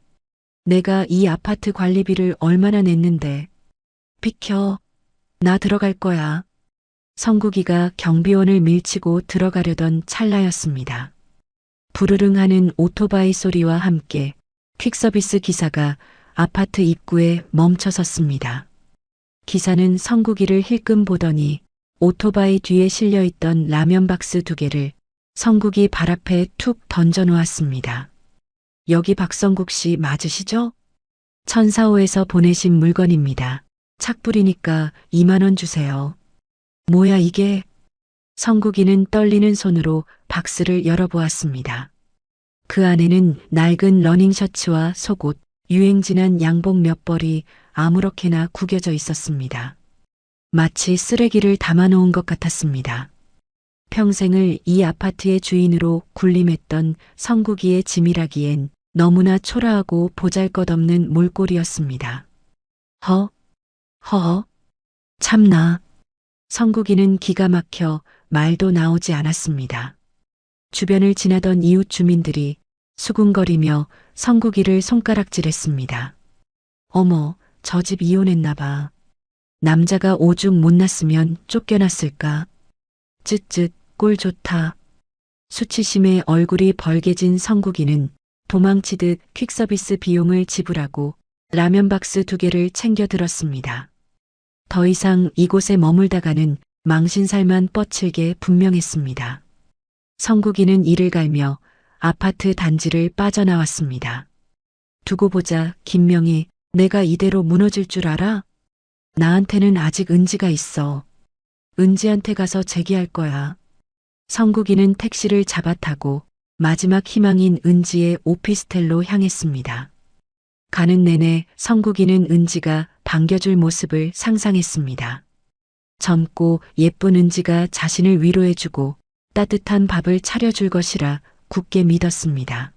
내가 이 아파트 관리비를 얼마나 냈는데. 비켜. 나 들어갈 거야. 성국이가 경비원을 밀치고 들어가려던 찰나였습니다. 부르릉 하는 오토바이 소리와 함께 퀵서비스 기사가 아파트 입구에 멈춰 섰습니다. 기사는 성국이를 힐끔 보더니 오토바이 뒤에 실려있던 라면 박스 2개를 성국이 발 앞에 툭 던져 놓았습니다. 여기 박성국 씨 맞으시죠? 천사호에서 보내신 물건입니다. 착불이니까 2만 원 주세요. 뭐야 이게? 성국이는 떨리는 손으로 박스를 열어보았습니다. 그 안에는 낡은 러닝셔츠와 속옷, 유행 지난 양복 몇 벌이 아무렇게나 구겨져 있었습니다. 마치 쓰레기를 담아놓은 것 같았습니다. 평생을 이 아파트의 주인으로 군림했던 성국이의 짐이라기엔 너무나 초라하고 보잘것없는 몰골이었습니다. 참나. 성국이는 기가 막혀 말도 나오지 않았습니다. 주변을 지나던 이웃 주민들이 수군거리며 성국이를 손가락질했습니다. 어머, 저 집 이혼했나 봐. 남자가 오죽 못났으면 쫓겨났을까. 쯧쯧, 꼴 좋다. 수치심에 얼굴이 벌개진 성국이는 도망치듯 퀵서비스 비용을 지불하고 라면 박스 2개를 챙겨 들었습니다. 더 이상 이곳에 머물다가는 망신살만 뻗칠게 분명했습니다. 성국이는 이를 갈며 아파트 단지를 빠져나왔습니다. 두고 보자, 김명희, 내가 이대로 무너질 줄 알아? 나한테는 아직 은지가 있어. 은지한테 가서 제기할 거야. 성국이는 택시를 잡아타고 마지막 희망인 은지의 오피스텔로 향했습니다. 가는 내내 성국이는 은지가 반겨줄 모습을 상상했습니다. 젊고 예쁜 은지가 자신을 위로해주고 따뜻한 밥을 차려줄 것이라 굳게 믿었습니다.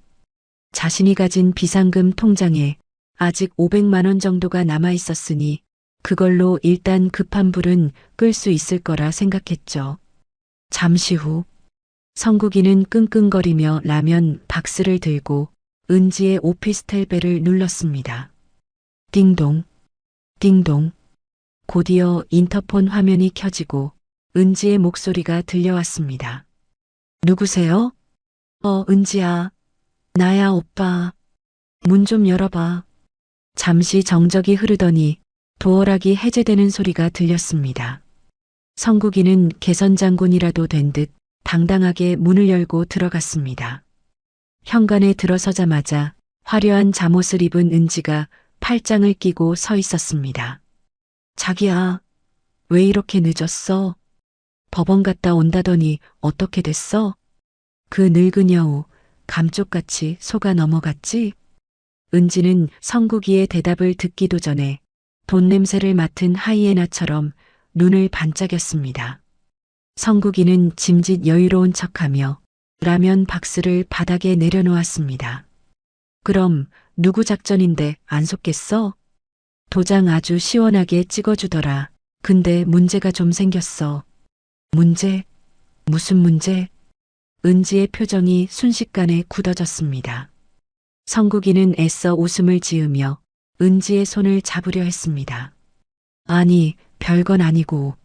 자신이 가진 비상금 통장에 아직 500만 원 정도가 남아 있었으니 그걸로 일단 급한 불은 끌 수 있을 거라 생각했죠. 잠시 후 성국이는 끙끙거리며 라면 박스를 들고 은지의 오피스텔 벨을 눌렀습니다. 띵동, 띵동. 곧이어 인터폰 화면이 켜지고 은지의 목소리가 들려왔습니다. 누구세요? 은지야. 나야, 오빠. 문 좀 열어봐. 잠시 정적이 흐르더니 도어락이 해제되는 소리가 들렸습니다. 성국이는 개선장군이라도 된 듯 당당하게 문을 열고 들어갔습니다. 현관에 들어서자마자 화려한 잠옷을 입은 은지가 팔짱을 끼고 서 있었습니다. 자기야, 왜 이렇게 늦었어? 법원 갔다 온다더니 어떻게 됐어? 그 늙은 여우 감쪽같이 속아 넘어갔지? 은지는 성국이의 대답을 듣기도 전에 돈 냄새를 맡은 하이에나처럼 눈을 반짝였습니다. 성국이는 짐짓 여유로운 척하며 라면 박스를 바닥에 내려놓았습니다. 그럼 누구 작전인데 안 속겠어? 도장 아주 시원하게 찍어주더라. 근데 문제가 좀 생겼어. 문제? 무슨 문제? 은지의 표정이 순식간에 굳어졌습니다. 성국이는 애써 웃음을 지으며 은지의 손을 잡으려 했습니다. 아니, 별건 아니고.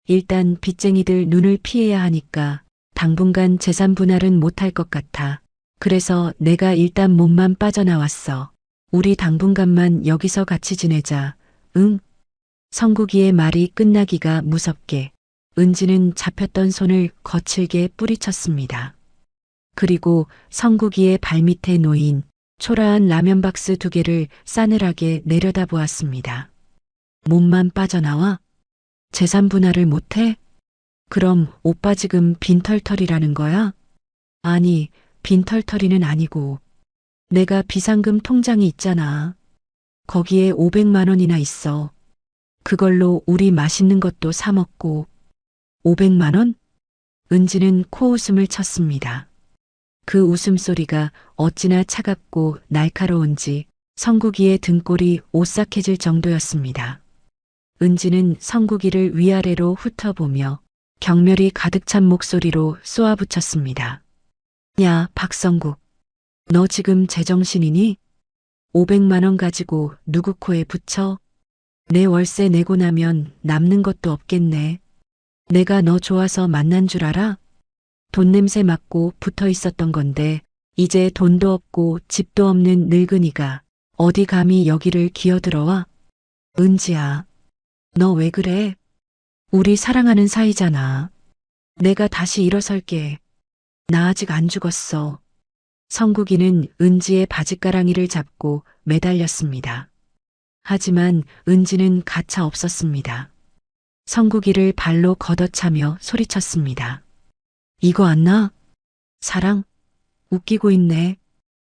일단 빚쟁이들 눈을 피해야 하니까 당분간 재산 분할은 못할 것 같아. 그래서 내가 일단 몸만 빠져나왔어. 우리 당분간만 여기서 같이 지내자. 응? 성국이의 말이 끝나기가 무섭게 은지는 잡혔던 손을 거칠게 뿌리쳤습니다. 그리고 성국이의 발밑에 놓인 초라한 라면 박스 2개를 싸늘하게 내려다보았습니다. 몸만 빠져나와? 재산 분할을 못해? 그럼 오빠 지금 빈털터리라는 거야? 아니, 빈털터리는 아니고 내가 비상금 통장이 있잖아. 거기에 500만 원이나 있어. 그걸로 우리 맛있는 것도 사 먹고. 500만 원? 은지는 코웃음을 쳤습니다. 그 웃음소리가 어찌나 차갑고 날카로운지 성국이의 등골이 오싹해질 정도였습니다. 은지는 성국이를 위아래로 훑어보며 경멸이 가득 찬 목소리로 쏘아붙였습니다. 야, 박성국. 너 지금 제정신이니? 500만 원 가지고 누구 코에 붙여? 내 월세 내고 나면 남는 것도 없겠네. 내가 너 좋아서 만난 줄 알아? 돈 냄새 맡고 붙어 있었던 건데 이제 돈도 없고 집도 없는 늙은이가 어디 감히 여기를 기어들어와? 은지야, 너 왜 그래? 우리 사랑하는 사이잖아. 내가 다시 일어설게. 나 아직 안 죽었어. 성국이는 은지의 바짓가랑이를 잡고 매달렸습니다. 하지만 은지는 가차 없었습니다. 성국이를 발로 걷어차며 소리쳤습니다. 이거 안 나? 사랑? 웃기고 있네.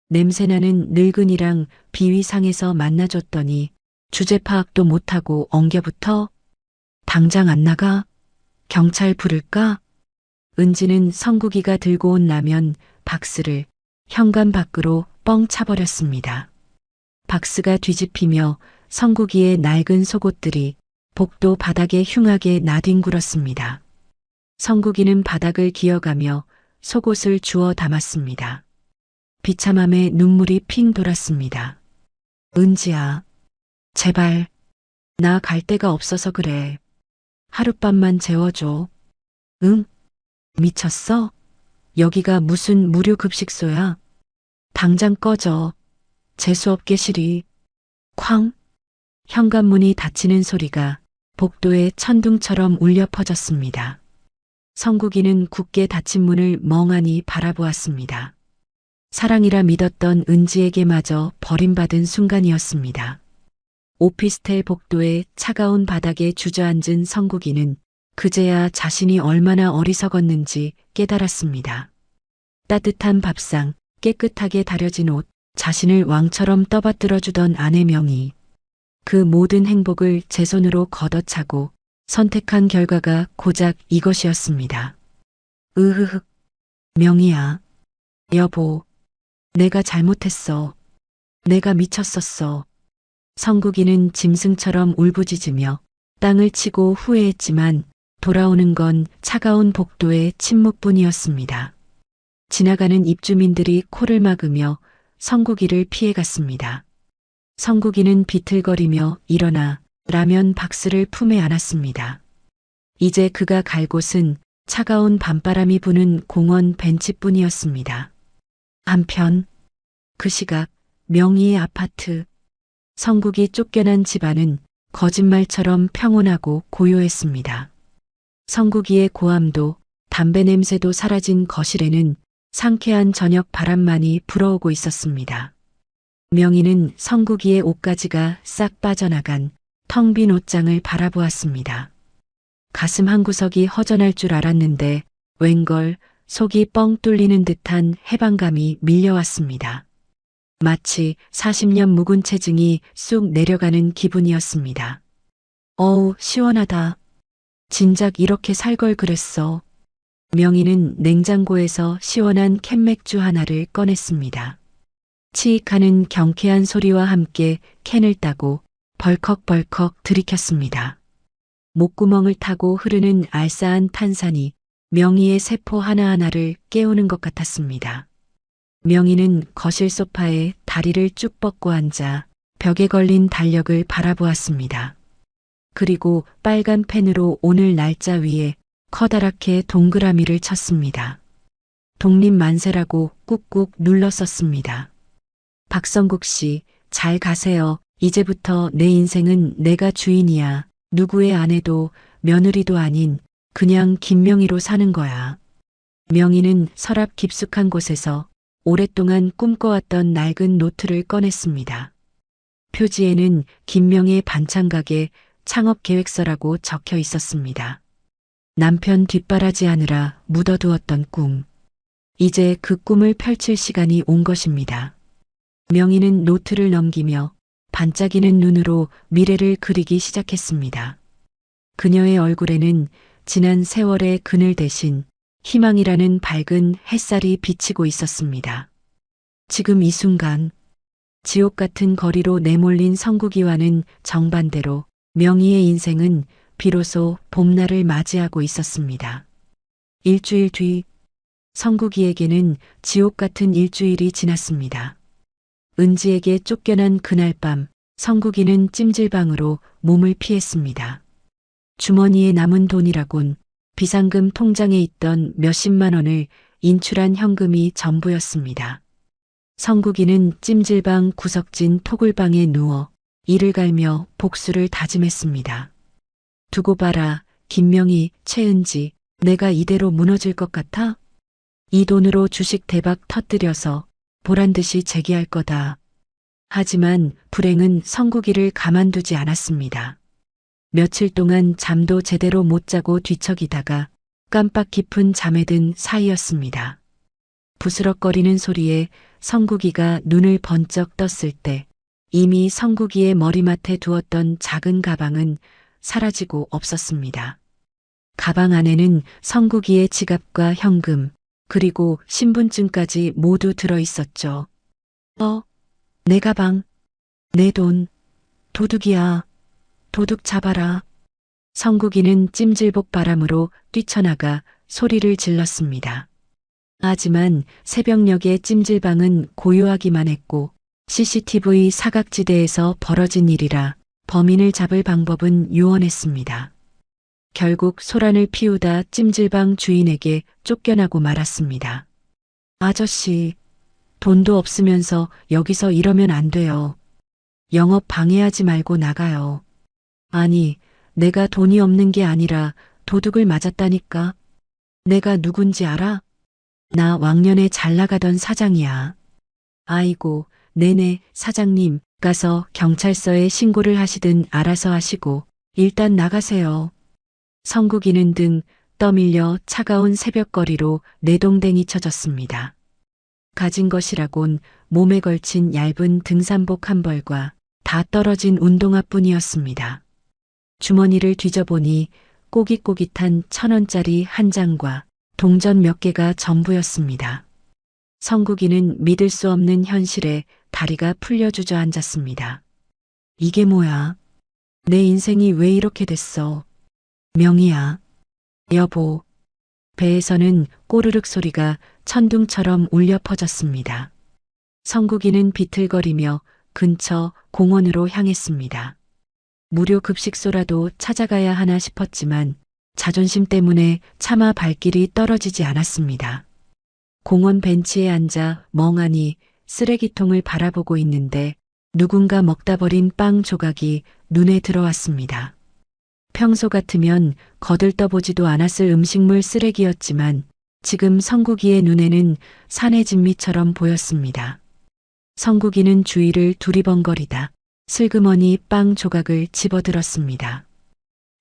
냄새나는 늙은이랑 비위상에서 만나줬더니 주제 파악도 못하고 엉겨붙어? 당장 안 나가? 경찰 부를까? 은지는 성국이가 들고 온 라면 박스를 현관 밖으로 뻥 차버렸습니다. 박스가 뒤집히며 성국이의 낡은 속옷들이 복도 바닥에 흉하게 나뒹굴었습니다. 성국이는 바닥을 기어가며 속옷을 주워 담았습니다. 비참함에 눈물이 핑 돌았습니다. 은지야, 제발, 나 갈 데가 없어서 그래. 하룻밤만 재워줘. 응? 미쳤어? 여기가 무슨 무료 급식소야? 당장 꺼져. 재수없게 시리. 쾅! 현관문이 닫히는 소리가 복도에 천둥처럼 울려 퍼졌습니다. 성국이는 굳게 닫힌 문을 멍하니 바라보았습니다. 사랑이라 믿었던 은지에게마저 버림받은 순간이었습니다. 오피스텔 복도의 차가운 바닥에 주저앉은 성국이는 그제야 자신이 얼마나 어리석었는지 깨달았습니다. 따뜻한 밥상, 깨끗하게 다려진 옷, 자신을 왕처럼 떠받들어주던 아내 명희. 그 모든 행복을 제 손으로 걷어차고 선택한 결과가 고작 이것이었습니다. 으흐흐. 명희야. 여보. 내가 잘못했어. 내가 미쳤었어. 성국이는 짐승처럼 울부짖으며 땅을 치고 후회했지만 돌아오는 건 차가운 복도의 침묵뿐이었습니다. 지나가는 입주민들이 코를 막으며 성국이를 피해갔습니다. 성국이는 비틀거리며 일어나 라면 박스를 품에 안았습니다. 이제 그가 갈 곳은 차가운 밤바람이 부는 공원 벤치뿐이었습니다. 한편 그 시각 명희의 아파트, 성국이 쫓겨난 집안은 거짓말처럼 평온하고 고요했습니다. 성국이의 고함도 담배 냄새도 사라진 거실에는 상쾌한 저녁 바람만이 불어오고 있었습니다. 명희는 성국이의 옷가지가 싹 빠져나간 텅 빈 옷장을 바라보았습니다. 가슴 한구석이 허전할 줄 알았는데 웬걸 속이 뻥 뚫리는 듯한 해방감이 밀려왔습니다. 마치 40년 묵은 체증이 쑥 내려가는 기분이었습니다. 어우, 시원하다. 진작 이렇게 살 걸 그랬어. 명희는 냉장고에서 시원한 캔맥주 하나를 꺼냈습니다. 치익하는 경쾌한 소리와 함께 캔을 따고 벌컥벌컥 들이켰습니다. 목구멍을 타고 흐르는 알싸한 탄산이 명희의 세포 하나하나를 깨우는 것 같았습니다. 명희는 거실 소파에 다리를 쭉 뻗고 앉아 벽에 걸린 달력을 바라보았습니다. 그리고 빨간 펜으로 오늘 날짜 위에 커다랗게 동그라미를 쳤습니다. 독립만세라고 꾹꾹 눌러 썼습니다. 박성국 씨, 잘 가세요. 이제부터 내 인생은 내가 주인이야. 누구의 아내도 며느리도 아닌 그냥 김명희로 사는 거야. 명희는 서랍 깊숙한 곳에서 오랫동안 꿈꿔왔던 낡은 노트를 꺼냈습니다. 표지에는 김명희의 반찬가게 창업계획서라고 적혀 있었습니다. 남편 뒷바라지하느라 묻어두었던 꿈. 이제 그 꿈을 펼칠 시간이 온 것입니다. 명희는 노트를 넘기며 반짝이는 눈으로 미래를 그리기 시작했습니다. 그녀의 얼굴에는 지난 세월의 그늘 대신 희망이라는 밝은 햇살이 비치고 있었습니다. 지금 이 순간 지옥 같은 거리로 내몰린 성국이와는 정반대로 명희의 인생은 비로소 봄날을 맞이하고 있었습니다. 일주일 뒤 성국이에게는 지옥 같은 일주일이 지났습니다. 은지에게 쫓겨난 그날 밤 성국이는 찜질방으로 몸을 피했습니다. 주머니에 남은 돈이라곤 비상금 통장에 있던 몇십만 원을 인출한 현금이 전부였습니다. 성국이는 찜질방 구석진 토굴방에 누워 이를 갈며 복수를 다짐했습니다. 두고 봐라, 김명희, 최은지, 내가 이대로 무너질 것 같아? 이 돈으로 주식 대박 터뜨려서 보란듯이 재기할 거다. 하지만 불행은 성국이를 가만두지 않았습니다. 며칠 동안 잠도 제대로 못 자고 뒤척이다가 깜빡 깊은 잠에 든 사이였습니다. 부스럭거리는 소리에 성국이가 눈을 번쩍 떴을 때 이미 성국이의 머리맡에 두었던 작은 가방은 사라지고 없었습니다. 가방 안에는 성국이의 지갑과 현금, 그리고 신분증까지 모두 들어 있었죠. 내 가방, 내 돈, 도둑이야. 도둑 잡아라. 성국이는 찜질복 바람으로 뛰쳐나가 소리를 질렀습니다. 하지만 새벽녘의 찜질방은 고요하기만 했고 CCTV 사각지대에서 벌어진 일이라 범인을 잡을 방법은 요원했습니다. 결국 소란을 피우다 찜질방 주인에게 쫓겨나고 말았습니다. 아저씨, 돈도 없으면서 여기서 이러면 안 돼요. 영업 방해하지 말고 나가요. 아니, 내가 돈이 없는 게 아니라 도둑을 맞았다니까. 내가 누군지 알아? 나 왕년에 잘 나가던 사장이야. 아이고, 네네, 사장님, 가서 경찰서에 신고를 하시든 알아서 하시고 일단 나가세요. 성국이는 등 떠밀려 차가운 새벽거리로 내동댕이 쳐졌습니다. 가진 것이라곤 몸에 걸친 얇은 등산복 한 벌과 다 떨어진 운동화뿐이었습니다. 주머니를 뒤져보니 꼬깃꼬깃한 1,000원짜리 한 장과 동전 몇 개가 전부였습니다. 성국이는 믿을 수 없는 현실에 다리가 풀려 주저앉았습니다. 이게 뭐야? 내 인생이 왜 이렇게 됐어? 명희야, 여보. 배에서는 꼬르륵 소리가 천둥처럼 울려 퍼졌습니다. 성국이는 비틀거리며 근처 공원으로 향했습니다. 무료 급식소라도 찾아가야 하나 싶었지만 자존심 때문에 차마 발길이 떨어지지 않았습니다. 공원 벤치에 앉아 멍하니 쓰레기통을 바라보고 있는데 누군가 먹다 버린 빵 조각이 눈에 들어왔습니다. 평소 같으면 거들떠보지도 않았을 음식물 쓰레기였지만 지금 성국이의 눈에는 산의 진미처럼 보였습니다. 성국이는 주위를 두리번거리다 슬그머니 빵 조각을 집어들었습니다.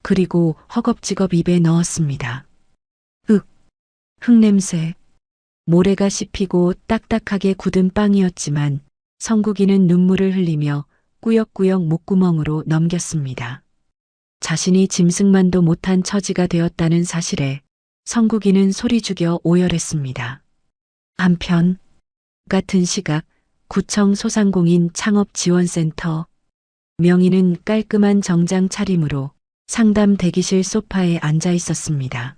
그리고 허겁지겁 입에 넣었습니다. 흙냄새. 모래가 씹히고 딱딱하게 굳은 빵이었지만 성국이는 눈물을 흘리며 꾸역꾸역 목구멍으로 넘겼습니다. 자신이 짐승만도 못한 처지가 되었다는 사실에 성국이는 소리 죽여 오열했습니다. 한편 같은 시각 구청 소상공인 창업지원센터. 명희는 깔끔한 정장 차림으로 상담 대기실 소파에 앉아 있었습니다.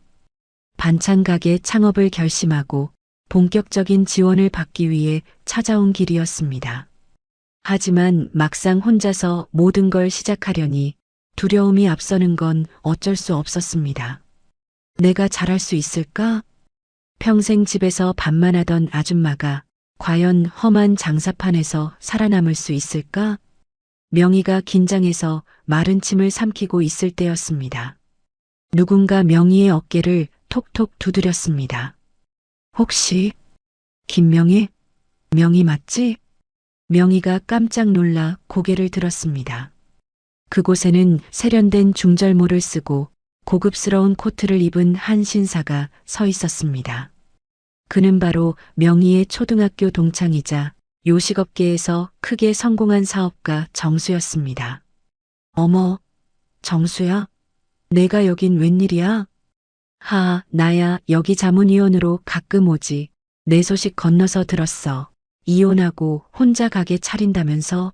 반찬 가게 창업을 결심하고 본격적인 지원을 받기 위해 찾아온 길이었습니다. 하지만 막상 혼자서 모든 걸 시작하려니 두려움이 앞서는 건 어쩔 수 없었습니다. 내가 잘할 수 있을까? 평생 집에서 밥만 하던 아줌마가 과연 험한 장사판에서 살아남을 수 있을까? 명희가 긴장해서 마른 침을 삼키고 있을 때였습니다. 누군가 명희의 어깨를 톡톡 두드렸습니다. 혹시 김명희? 명희 맞지? 명희가 깜짝 놀라 고개를 들었습니다. 그곳에는 세련된 중절모를 쓰고 고급스러운 코트를 입은 한 신사가 서 있었습니다. 그는 바로 명희의 초등학교 동창이자 요식업계에서 크게 성공한 사업가 정수였습니다. 어머, 정수야? 내가 여긴 웬일이야? 나야 여기 자문위원으로 가끔 오지. 내 소식 건너서 들었어. 이혼하고 혼자 가게 차린다면서?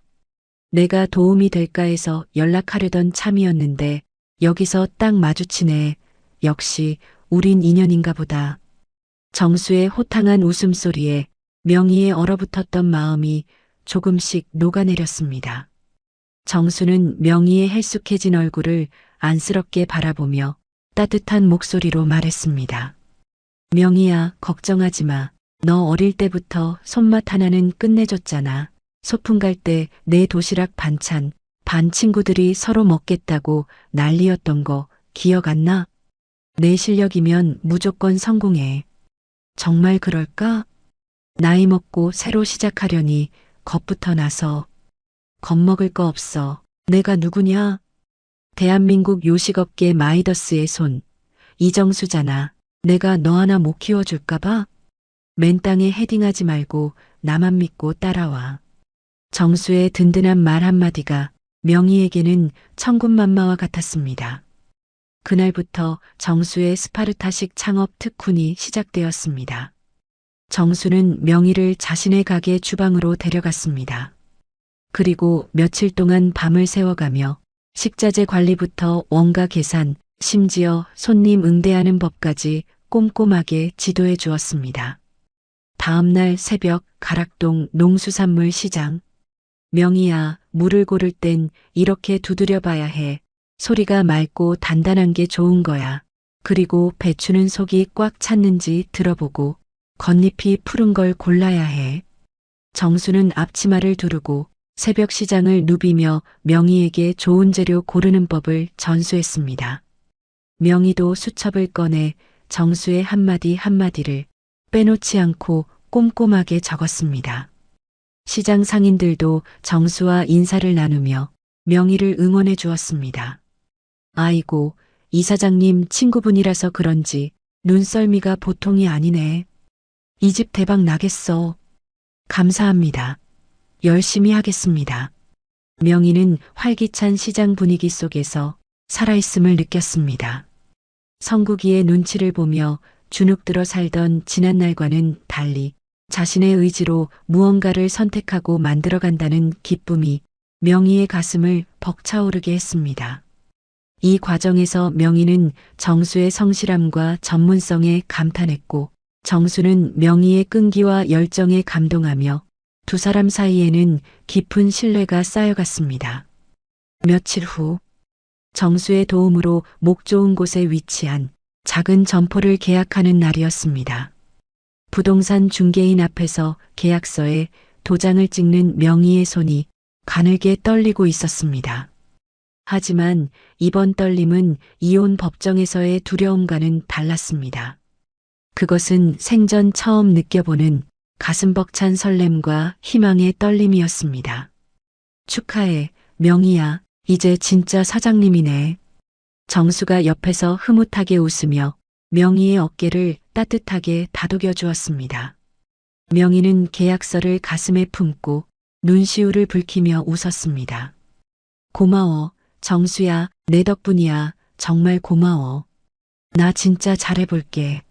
내가 도움이 될까 해서 연락하려던 참이었는데 여기서 딱 마주치네. 역시 우린 인연인가 보다. 정수의 호탕한 웃음소리에 명희의 얼어붙었던 마음이 조금씩 녹아내렸습니다. 정수는 명희의 헬쑥해진 얼굴을 안쓰럽게 바라보며 따뜻한 목소리로 말했습니다. 명희야, 걱정하지 마. 너 어릴 때부터 손맛 하나는 끝내줬잖아. 소풍 갈 때 내 도시락 반찬, 반 친구들이 서로 먹겠다고 난리였던 거 기억 안 나? 내 실력이면 무조건 성공해. 정말 그럴까? 나이 먹고 새로 시작하려니 겁부터 나서. 겁먹을 거 없어. 내가 누구냐? 대한민국 요식업계 마이더스의 손. 이정수잖아. 내가 너 하나 못 키워줄까 봐? 맨땅에 헤딩하지 말고 나만 믿고 따라와. 정수의 든든한 말 한마디가 명희에게는 천군만마와 같았습니다. 그날부터 정수의 스파르타식 창업 특훈이 시작되었습니다. 정수는 명희를 자신의 가게 주방으로 데려갔습니다. 그리고 며칠 동안 밤을 새워가며 식자재 관리부터 원가 계산, 심지어 손님 응대하는 법까지 꼼꼼하게 지도해 주었습니다. 다음 날 새벽 가락동 농수산물 시장. 명희야, 물을 고를 땐 이렇게 두드려 봐야 해. 소리가 맑고 단단한 게 좋은 거야. 그리고 배추는 속이 꽉 찼는지 들어보고 겉잎이 푸른 걸 골라야 해. 정수는 앞치마를 두르고 새벽 시장을 누비며 명희에게 좋은 재료 고르는 법을 전수했습니다. 명희도 수첩을 꺼내 정수의 한마디 한마디를 빼놓지 않고 꼼꼼하게 적었습니다. 시장 상인들도 정수와 인사를 나누며 명희를 응원해 주었습니다. 아이고, 이 사장님 친구분이라서 그런지 눈썰미가 보통이 아니네. 이 집 대박 나겠어. 감사합니다. 열심히 하겠습니다. 명희는 활기찬 시장 분위기 속에서 살아있음을 느꼈습니다. 성국이의 눈치를 보며 주눅들어 살던 지난날과는 달리 자신의 의지로 무언가를 선택하고 만들어간다는 기쁨이 명희의 가슴을 벅차오르게 했습니다. 이 과정에서 명희는 정수의 성실함과 전문성에 감탄했고, 정수는 명희의 끈기와 열정에 감동하며 두 사람 사이에는 깊은 신뢰가 쌓여갔습니다. 며칠 후 정수의 도움으로 목 좋은 곳에 위치한 작은 점포를 계약하는 날이었습니다. 부동산 중개인 앞에서 계약서에 도장을 찍는 명희의 손이 가늘게 떨리고 있었습니다. 하지만 이번 떨림은 이혼 법정에서의 두려움과는 달랐습니다. 그것은 생전 처음 느껴보는 가슴 벅찬 설렘과 희망의 떨림이었습니다. 축하해, 명희야. 이제 진짜 사장님이네. 정수가 옆에서 흐뭇하게 웃으며 명희의 어깨를 따뜻하게 다독여 주었습니다. 명희는 계약서를 가슴에 품고 눈시울을 붉히며 웃었습니다. 고마워, 정수야. 내 덕분이야. 정말 고마워. 나 진짜 잘해볼게.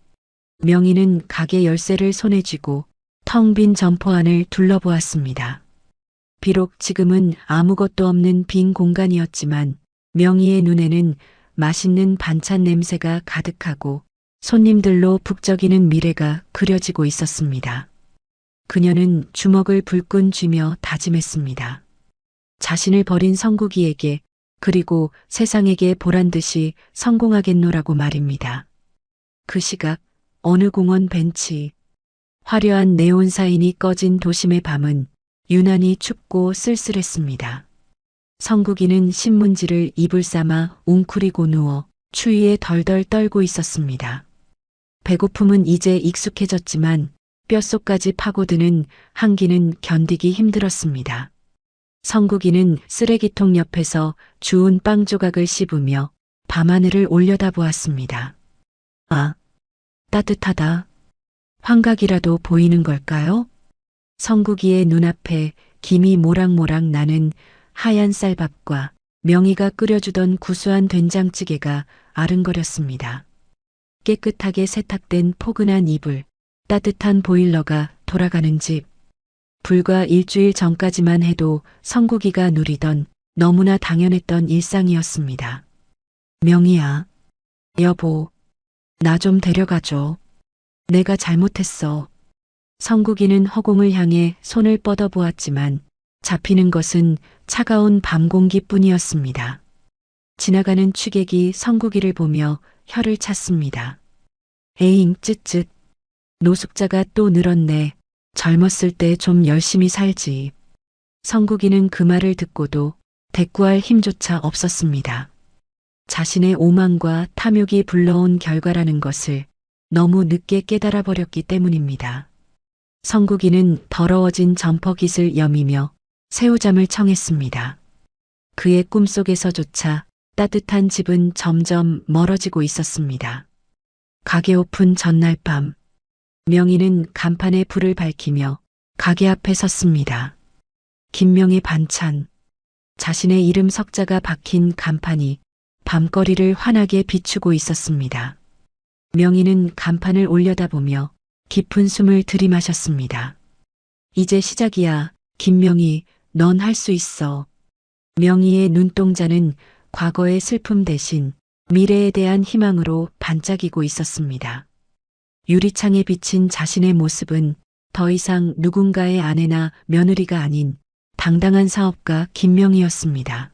명희는 가게 열쇠를 손에 쥐고 텅 빈 점포 안을 둘러보았습니다. 비록 지금은 아무것도 없는 빈 공간이었지만 명희의 눈에는 맛있는 반찬 냄새가 가득하고 손님들로 북적이는 미래가 그려지고 있었습니다. 그녀는 주먹을 불끈 쥐며 다짐했습니다. 자신을 버린 성국이에게, 그리고 세상에게 보란듯이 성공하겠노라고 말입니다. 그 시각 어느 공원 벤치, 화려한 네온 사인이 꺼진 도심의 밤은 유난히 춥고 쓸쓸했습니다. 성국이는 신문지를 이불 삼아 웅크리고 누워 추위에 덜덜 떨고 있었습니다. 배고픔은 이제 익숙해졌지만 뼛속까지 파고드는 한기는 견디기 힘들었습니다. 성국이는 쓰레기통 옆에서 주운 빵 조각을 씹으며 밤하늘을 올려다보았습니다. 아, 따뜻하다. 환각이라도 보이는 걸까요? 성국이의 눈앞에 김이 모락모락 나는 하얀 쌀밥과 명희가 끓여주던 구수한 된장찌개가 아른거렸습니다. 깨끗하게 세탁된 포근한 이불, 따뜻한 보일러가 돌아가는 집. 불과 일주일 전까지만 해도 성국이가 누리던 너무나 당연했던 일상이었습니다. 명희야, 여보, 나 좀 데려가줘. 내가 잘못했어. 성국이는 허공을 향해 손을 뻗어보았지만 잡히는 것은 차가운 밤 공기뿐이었습니다. 지나가는 취객이 성국이를 보며 혀를 찼습니다. 에잉, 쯧쯧. 노숙자가 또 늘었네. 젊었을 때 좀 열심히 살지. 성국이는 그 말을 듣고도 대꾸할 힘조차 없었습니다. 자신의 오만과 탐욕이 불러온 결과라는 것을 너무 늦게 깨달아 버렸기 때문입니다. 성국이는 더러워진 점퍼깃을 여미며 새우잠을 청했습니다. 그의 꿈속에서조차 따뜻한 집은 점점 멀어지고 있었습니다. 가게 오픈 전날 밤, 명희는 간판에 불을 밝히며 가게 앞에 섰습니다. 김명희 반찬, 자신의 이름 석자가 박힌 간판이 밤거리를 환하게 비추고 있었습니다. 명희는 간판을 올려다보며 깊은 숨을 들이마셨습니다. 이제 시작이야. 김명희, 넌 할 수 있어. 명희의 눈동자는 과거의 슬픔 대신 미래에 대한 희망으로 반짝이고 있었습니다. 유리창에 비친 자신의 모습은 더 이상 누군가의 아내나 며느리가 아닌 당당한 사업가 김명희였습니다.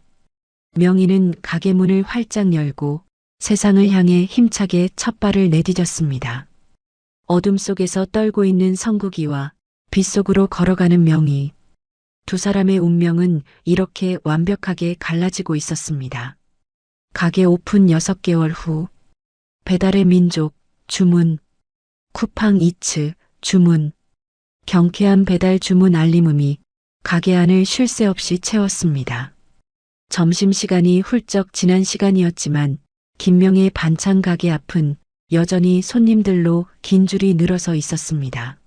명희는 가게 문을 활짝 열고 세상을 향해 힘차게 첫 발을 내디뎠습니다. 어둠 속에서 떨고 있는 성국이와 빛 속으로 걸어가는 명희. 두 사람의 운명은 이렇게 완벽하게 갈라지고 있었습니다. 가게 오픈 6개월 후, 배달의 민족, 주문, 쿠팡 이츠, 주문, 경쾌한 배달 주문 알림음이 가게 안을 쉴 새 없이 채웠습니다. 점심시간이 훌쩍 지난 시간이었지만 김명의 반찬 가게 앞은 여전히 손님들로 긴 줄이 늘어서 있었습니다.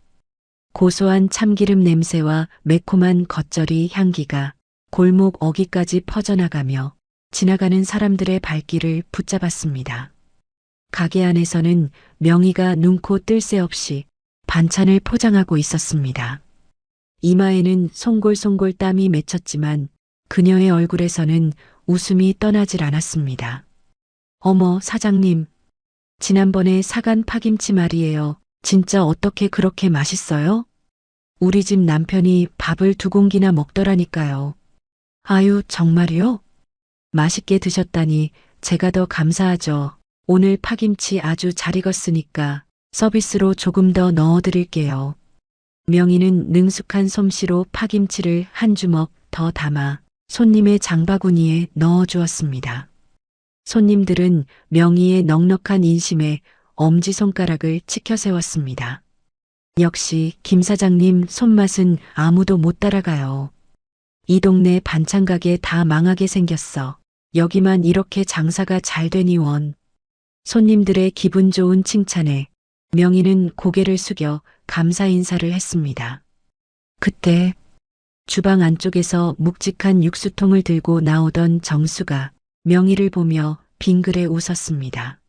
고소한 참기름 냄새와 매콤한 겉절이 향기가 골목 어귀까지 퍼져나가며 지나가는 사람들의 발길을 붙잡았습니다. 가게 안에서는 명희가 눈코 뜰 새 없이 반찬을 포장하고 있었습니다. 이마에는 송골송골 땀이 맺혔지만 그녀의 얼굴에서는 웃음이 떠나질 않았습니다. 어머, 사장님. 지난번에 사간 파김치 말이에요. 진짜 어떻게 그렇게 맛있어요? 우리 집 남편이 밥을 2공기나 먹더라니까요. 아유, 정말요? 맛있게 드셨다니 제가 더 감사하죠. 오늘 파김치 아주 잘 익었으니까 서비스로 조금 더 넣어드릴게요. 명희는 능숙한 솜씨로 파김치를 한 주먹 더 담아 손님의 장바구니에 넣어주었습니다. 손님들은 명희의 넉넉한 인심에 엄지손가락을 치켜세웠습니다. 역시 김 사장님 손맛은 아무도 못 따라가요. 이 동네 반찬가게 다 망하게 생겼어. 여기만 이렇게 장사가 잘 되니 원. 손님들의 기분 좋은 칭찬에 명희는 고개를 숙여 감사 인사를 했습니다. 그때 주방 안쪽에서 묵직한 육수통을 들고 나오던 정수가 명희를 보며 빙그레 웃었습니다.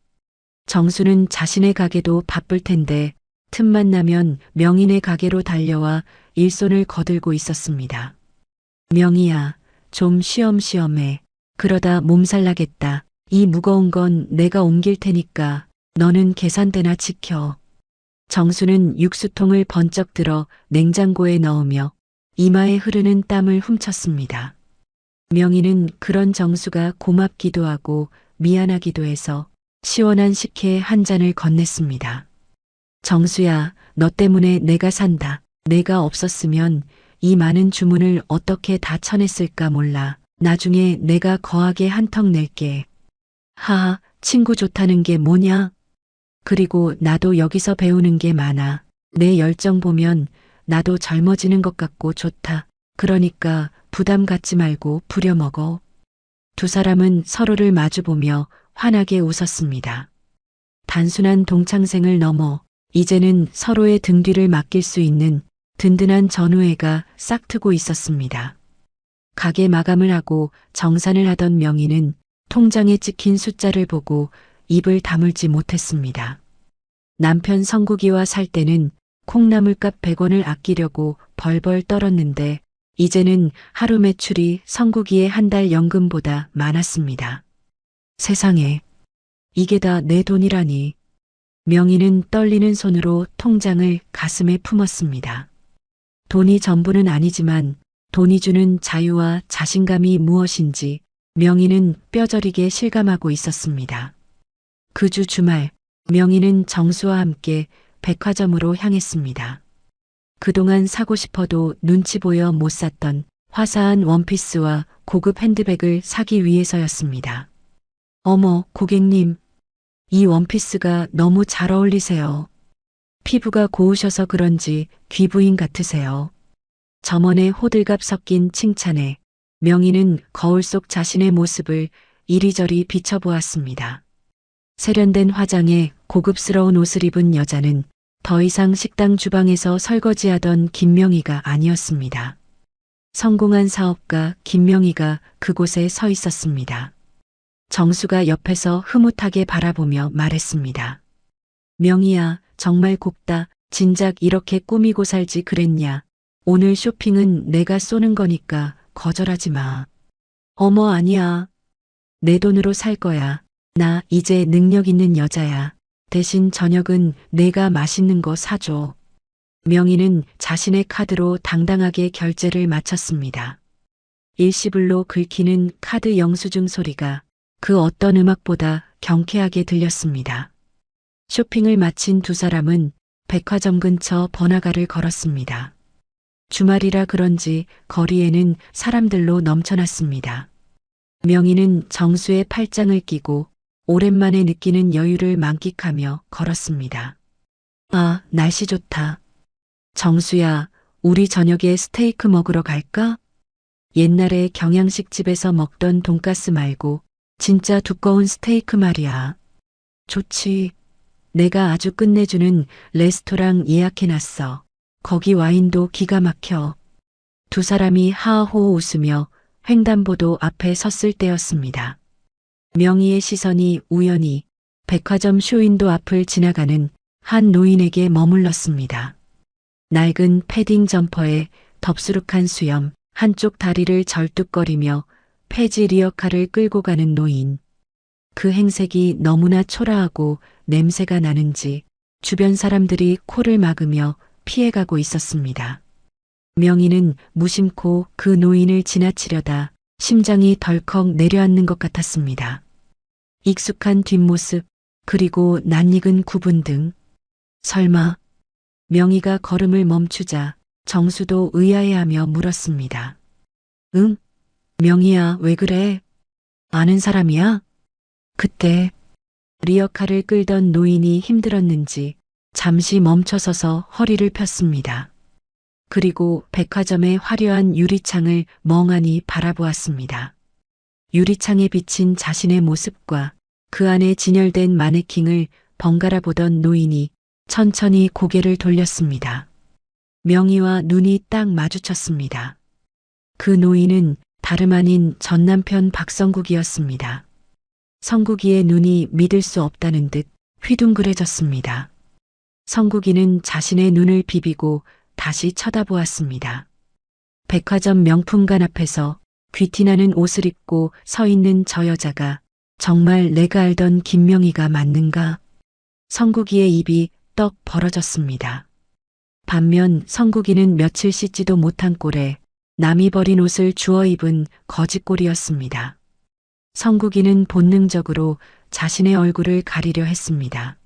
정수는 자신의 가게도 바쁠 텐데 틈만 나면 명희네 가게로 달려와 일손을 거들고 있었습니다. 명희야, 좀 쉬엄쉬엄해. 그러다 몸살 나겠다. 이 무거운 건 내가 옮길 테니까 너는 계산대나 지켜. 정수는 육수통을 번쩍 들어 냉장고에 넣으며 이마에 흐르는 땀을 훔쳤습니다. 명희는 그런 정수가 고맙기도 하고 미안하기도 해서 시원한 식혜 한 잔을 건넸습니다. 정수야, 너 때문에 내가 산다. 내가 없었으면 이 많은 주문을 어떻게 다 쳐냈을까 몰라. 나중에 내가 거하게 한턱 낼게. 하하, 친구 좋다는 게 뭐냐? 그리고 나도 여기서 배우는 게 많아. 내 열정 보면 나도 젊어지는 것 같고 좋다. 그러니까 부담 갖지 말고 부려먹어. 두 사람은 서로를 마주보며 환하게 웃었습니다. 단순한 동창생을 넘어 이제는 서로의 등 뒤를 맡길 수 있는 든든한 전우애가 싹트고 있었습니다. 가게 마감을 하고 정산을 하던 명희는 통장에 찍힌 숫자를 보고 입을 다물지 못했습니다. 남편 성국이와 살 때는 콩나물값 100원을 아끼려고 벌벌 떨었는데 이제는 하루 매출이 성국이의 한 달 연금보다 많았습니다. 세상에, 이게 다 내 돈이라니. 명희는 떨리는 손으로 통장을 가슴에 품었습니다. 돈이 전부는 아니지만 돈이 주는 자유와 자신감이 무엇인지 명희는 뼈저리게 실감하고 있었습니다. 그 주 주말, 명희는 정수와 함께 백화점으로 향했습니다. 그동안 사고 싶어도 눈치 보여 못 샀던 화사한 원피스와 고급 핸드백을 사기 위해서였습니다. 어머, 고객님. 이 원피스가 너무 잘 어울리세요. 피부가 고우셔서 그런지 귀부인 같으세요. 점원의 호들갑 섞인 칭찬에 명희는 거울 속 자신의 모습을 이리저리 비춰보았습니다. 세련된 화장에 고급스러운 옷을 입은 여자는 더 이상 식당 주방에서 설거지하던 김명희가 아니었습니다. 성공한 사업가 김명희가 그곳에 서 있었습니다. 정수가 옆에서 흐뭇하게 바라보며 말했습니다. 명희야, 정말 곱다. 진작 이렇게 꾸미고 살지 그랬냐. 오늘 쇼핑은 내가 쏘는 거니까 거절하지 마. 어머, 아니야. 내 돈으로 살 거야. 나 이제 능력 있는 여자야. 대신 저녁은 내가 맛있는 거 사줘. 명희는 자신의 카드로 당당하게 결제를 마쳤습니다. 일시불로 긁히는 카드 영수증 소리가 그 어떤 음악보다 경쾌하게 들렸습니다. 쇼핑을 마친 두 사람은 백화점 근처 번화가를 걸었습니다. 주말이라 그런지 거리에는 사람들로 넘쳐났습니다. 명희는 정수의 팔짱을 끼고 오랜만에 느끼는 여유를 만끽하며 걸었습니다. 아, 날씨 좋다. 정수야, 우리 저녁에 스테이크 먹으러 갈까? 옛날에 경양식 집에서 먹던 돈가스 말고 진짜 두꺼운 스테이크 말이야. 좋지. 내가 아주 끝내주는 레스토랑 예약해놨어. 거기 와인도 기가 막혀. 두 사람이 하하호호 웃으며 횡단보도 앞에 섰을 때였습니다. 명희의 시선이 우연히 백화점 쇼윈도 앞을 지나가는 한 노인에게 머물렀습니다. 낡은 패딩 점퍼에 덥수룩한 수염, 한쪽 다리를 절뚝거리며 폐지 리어카를 끌고 가는 노인. 그 행색이 너무나 초라하고 냄새가 나는지 주변 사람들이 코를 막으며 피해가고 있었습니다. 명희는 무심코 그 노인을 지나치려다 심장이 덜컥 내려앉는 것 같았습니다. 익숙한 뒷모습, 그리고 낯익은 구분 등. 설마. 명희가 걸음을 멈추자 정수도 의아해하며 물었습니다. 응? 명희야, 왜 그래? 아는 사람이야? 그때 리어카를 끌던 노인이 힘들었는지 잠시 멈춰서서 허리를 폈습니다. 그리고 백화점의 화려한 유리창을 멍하니 바라보았습니다. 유리창에 비친 자신의 모습과 그 안에 진열된 마네킹을 번갈아 보던 노인이 천천히 고개를 돌렸습니다. 명희와 눈이 딱 마주쳤습니다. 그 노인은 다름 아닌 전 남편 박성국이었습니다. 성국이의 눈이 믿을 수 없다는 듯 휘둥그레졌습니다. 성국이는 자신의 눈을 비비고 다시 쳐다보았습니다. 백화점 명품관 앞에서 귀티나는 옷을 입고 서 있는 저 여자가 정말 내가 알던 김명희가 맞는가? 성국이의 입이 떡 벌어졌습니다. 반면 성국이는 며칠 씻지도 못한 꼴에 남이 버린 옷을 주워 입은 거짓꼴이었습니다. 성국이는 본능적으로 자신의 얼굴을 가리려 했습니다.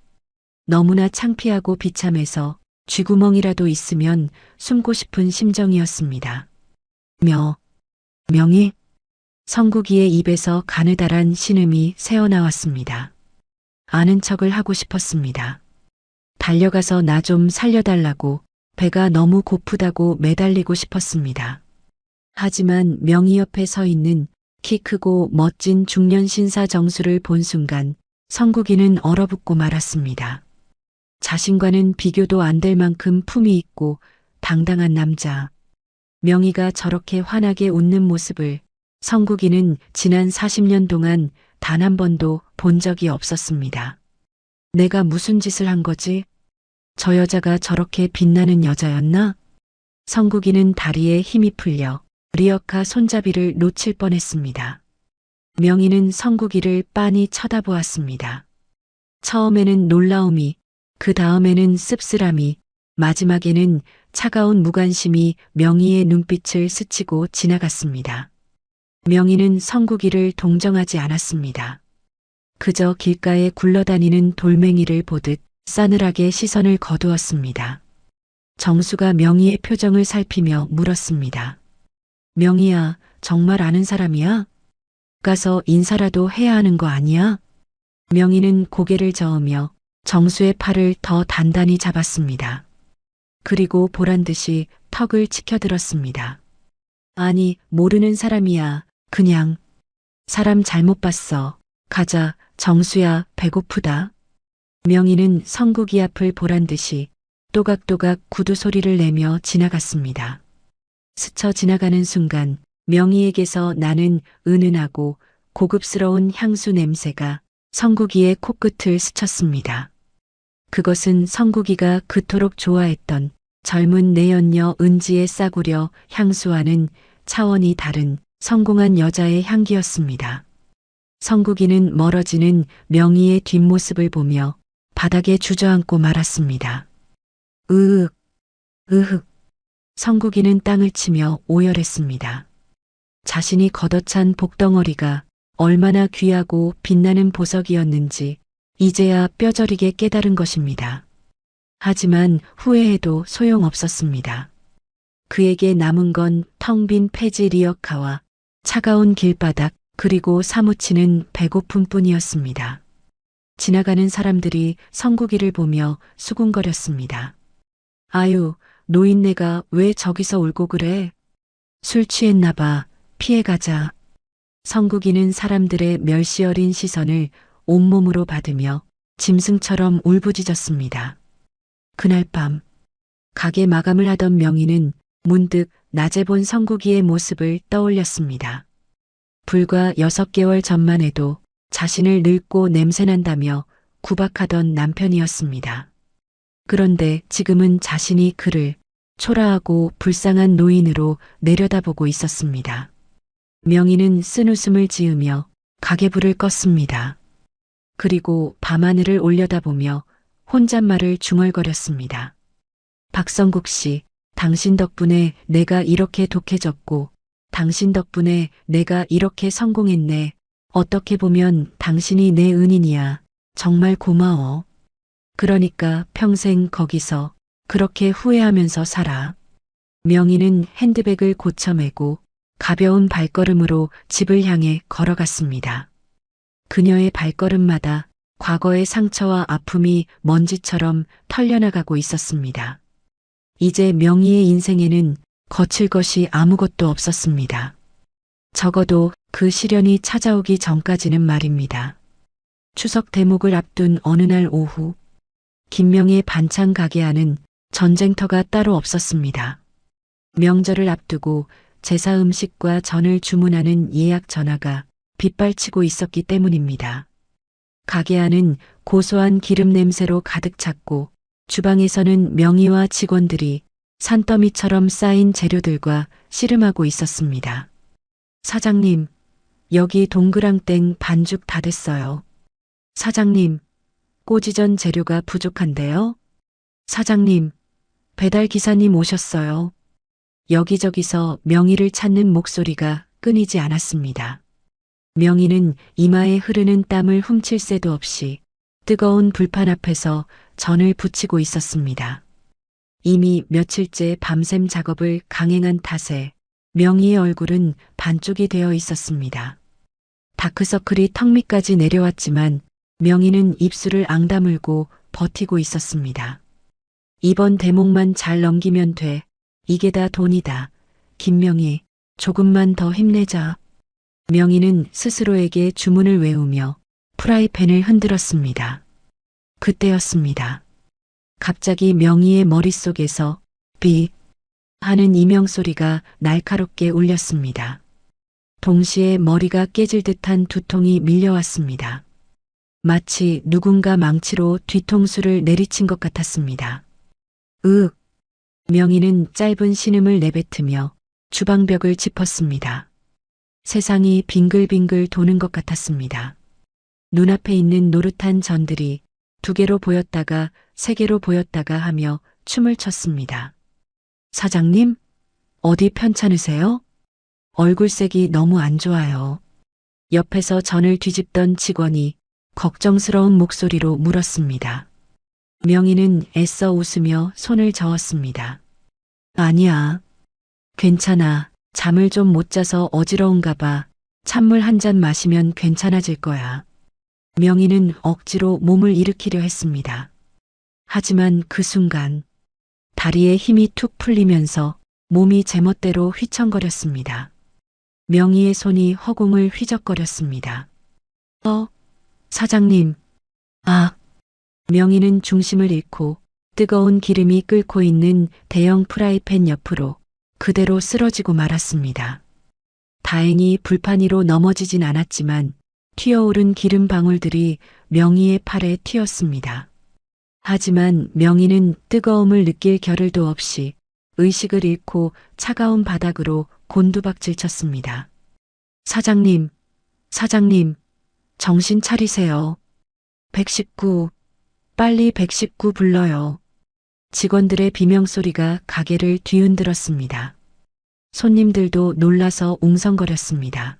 너무나 창피하고 비참해서 쥐구멍이라도 있으면 숨고 싶은 심정이었습니다. 명희? 성국이의 입에서 가느다란 신음이 새어나왔습니다. 아는 척을 하고 싶었습니다. 달려가서 나 좀 살려달라고, 배가 너무 고프다고 매달리고 싶었습니다. 하지만 명희 옆에 서 있는 키 크고 멋진 중년 신사 정수를 본 순간 성국이는 얼어붙고 말았습니다. 자신과는 비교도 안 될 만큼 품이 있고 당당한 남자. 명희가 저렇게 환하게 웃는 모습을 성국이는 지난 40년 동안 단 한 번도 본 적이 없었습니다. 내가 무슨 짓을 한 거지? 저 여자가 저렇게 빛나는 여자였나? 성국이는 다리에 힘이 풀려 리어카 손잡이를 놓칠 뻔했습니다. 명희는 성국이를 빤히 쳐다보았습니다. 처음에는 놀라움이, 그 다음에는 씁쓸함이, 마지막에는 차가운 무관심이 명희의 눈빛을 스치고 지나갔습니다. 명희는 성국이를 동정하지 않았습니다. 그저 길가에 굴러다니는 돌멩이를 보듯 싸늘하게 시선을 거두었습니다. 정수가 명희의 표정을 살피며 물었습니다. 명희야, 정말 아는 사람이야? 가서 인사라도 해야 하는 거 아니야? 명희는 고개를 저으며 정수의 팔을 더 단단히 잡았습니다. 그리고 보란듯이 턱을 치켜들었습니다. 아니, 모르는 사람이야. 그냥. 사람 잘못 봤어. 가자, 정수야, 배고프다. 명희는 성국이 앞을 보란듯이 또각또각 구두 소리를 내며 지나갔습니다. 스쳐 지나가는 순간 명희에게서 나는 은은하고 고급스러운 향수 냄새가 성국이의 코끝을 스쳤습니다. 그것은 성국이가 그토록 좋아했던 젊은 내연녀 은지의 싸구려 향수와는 차원이 다른 성공한 여자의 향기였습니다. 성국이는 멀어지는 명희의 뒷모습을 보며 바닥에 주저앉고 말았습니다. 으윽, 으흑. 성국이는 땅을 치며 오열했습니다. 자신이 걷어찬 복덩어리가 얼마나 귀하고 빛나는 보석이었는지 이제야 뼈저리게 깨달은 것입니다. 하지만 후회해도 소용없었습니다. 그에게 남은 건 텅 빈 폐지 리어카와 차가운 길바닥, 그리고 사무치는 배고픔뿐이었습니다. 지나가는 사람들이 성국이를 보며 수군거렸습니다. 아유, 노인네가 왜 저기서 울고 그래? 술 취했나 봐. 피해가자. 성국이는 사람들의 멸시 어린 시선을 온몸으로 받으며 짐승처럼 울부짖었습니다. 그날 밤 가게 마감을 하던 명희는 문득 낮에 본 성국이의 모습을 떠올렸습니다. 불과 6개월 전만 해도 자신을 늙고 냄새난다며 구박하던 남편이었습니다. 그런데 지금은 자신이 그를 초라하고 불쌍한 노인으로 내려다보고 있었습니다. 명희는 쓴웃음을 지으며 가계불을 껐습니다. 그리고 밤하늘을 올려다보며 혼잣말을 중얼거렸습니다. 박성국 씨, 당신 덕분에 내가 이렇게 독해졌고 당신 덕분에 내가 이렇게 성공했네. 어떻게 보면 당신이 내 은인이야. 정말 고마워. 그러니까 평생 거기서 그렇게 후회하면서 살아. 명희는 핸드백을 고쳐매고 가벼운 발걸음으로 집을 향해 걸어갔습니다. 그녀의 발걸음마다 과거의 상처와 아픔이 먼지처럼 털려나가고 있었습니다. 이제 명희의 인생에는 거칠 것이 아무것도 없었습니다. 적어도 그 시련이 찾아오기 전까지는 말입니다. 추석 대목을 앞둔 어느 날 오후, 김명희의 반찬 가게 안은 전쟁터가 따로 없었습니다. 명절을 앞두고 제사 음식과 전을 주문하는 예약 전화가 빗발치고 있었기 때문입니다. 가게 안은 고소한 기름 냄새로 가득 찼고 주방에서는 명희와 직원들이 산더미처럼 쌓인 재료들과 씨름하고 있었습니다. 사장님, 여기 동그랑땡 반죽 다 됐어요. 사장님, 꼬지전 재료가 부족한데요. 사장님, 배달 기사님 오셨어요. 여기저기서 명희를 찾는 목소리가 끊이지 않았습니다. 명희는 이마에 흐르는 땀을 훔칠 새도 없이 뜨거운 불판 앞에서 전을 부치고 있었습니다. 이미 며칠째 밤샘 작업을 강행한 탓에 명희의 얼굴은 반쪽이 되어 있었습니다. 다크서클이 턱 밑까지 내려왔지만 명희는 입술을 앙다물고 버티고 있었습니다. 이번 대목만 잘 넘기면 돼. 이게 다 돈이다. 김명희, 조금만 더 힘내자. 명희는 스스로에게 주문을 외우며 프라이팬을 흔들었습니다. 그때였습니다. 갑자기 명희의 머릿속에서 삐 하는 이명소리가 날카롭게 울렸습니다. 동시에 머리가 깨질 듯한 두통이 밀려왔습니다. 마치 누군가 망치로 뒤통수를 내리친 것 같았습니다. 으윽! 명희는 짧은 신음을 내뱉으며 주방벽을 짚었습니다. 세상이 빙글빙글 도는 것 같았습니다. 눈앞에 있는 노릇한 전들이 2개로 보였다가 3개로 보였다가 하며 춤을 췄습니다. 사장님, 어디 편찮으세요? 얼굴색이 너무 안 좋아요. 옆에서 전을 뒤집던 직원이 걱정스러운 목소리로 물었습니다. 명희는 애써 웃으며 손을 저었습니다. 아니야. 괜찮아. 잠을 좀 못 자서 어지러운가 봐. 찬물 한 잔 마시면 괜찮아질 거야. 명희는 억지로 몸을 일으키려 했습니다. 하지만 그 순간 다리에 힘이 툭 풀리면서 몸이 제멋대로 휘청거렸습니다. 명희의 손이 허공을 휘적거렸습니다. 사장님. 아. 명희는 중심을 잃고 뜨거운 기름이 끓고 있는 대형 프라이팬 옆으로 그대로 쓰러지고 말았습니다. 다행히 불판 위로 넘어지진 않았지만 튀어오른 기름 방울들이 명희의 팔에 튀었습니다. 하지만 명희는 뜨거움을 느낄 겨를도 없이 의식을 잃고 차가운 바닥으로 곤두박질 쳤습니다. 사장님, 정신 차리세요. 119, 빨리 119 불러요. 직원들의 비명소리가 가게를 뒤흔들었습니다. 손님들도 놀라서 웅성거렸습니다.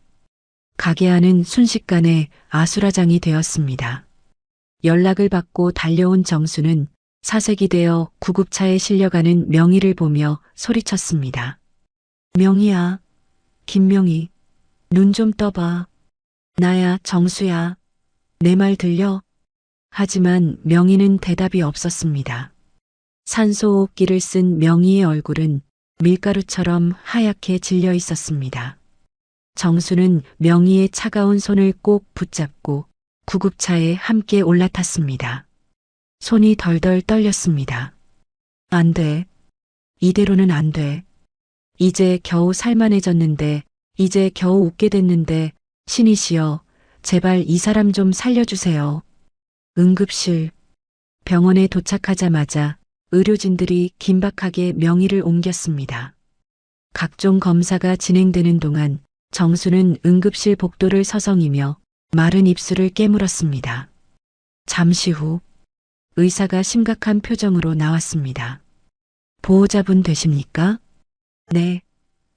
가게 안은 순식간에 아수라장이 되었습니다. 연락을 받고 달려온 정수는 사색이 되어 구급차에 실려가는 명희를 보며 소리쳤습니다. 명희야, 김명희, 눈 좀 떠봐. 나야, 정수야. 내 말 들려? 하지만 명희는 대답이 없었습니다. 산소호흡기를 쓴 명희의 얼굴은 밀가루처럼 하얗게 질려 있었습니다. 정수는 명희의 차가운 손을 꼭 붙잡고 구급차에 함께 올라탔습니다. 손이 덜덜 떨렸습니다. 안 돼. 이대로는 안 돼. 이제 겨우 살만해졌는데 이제 겨우 웃게 됐는데 신이시여, 제발 이 사람 좀 살려주세요. 응급실. 병원에 도착하자마자 의료진들이 긴박하게 명의를 옮겼습니다. 각종 검사가 진행되는 동안 정수는 응급실 복도를 서성이며 마른 입술을 깨물었습니다. 잠시 후 의사가 심각한 표정으로 나왔습니다. 보호자분 되십니까? 네,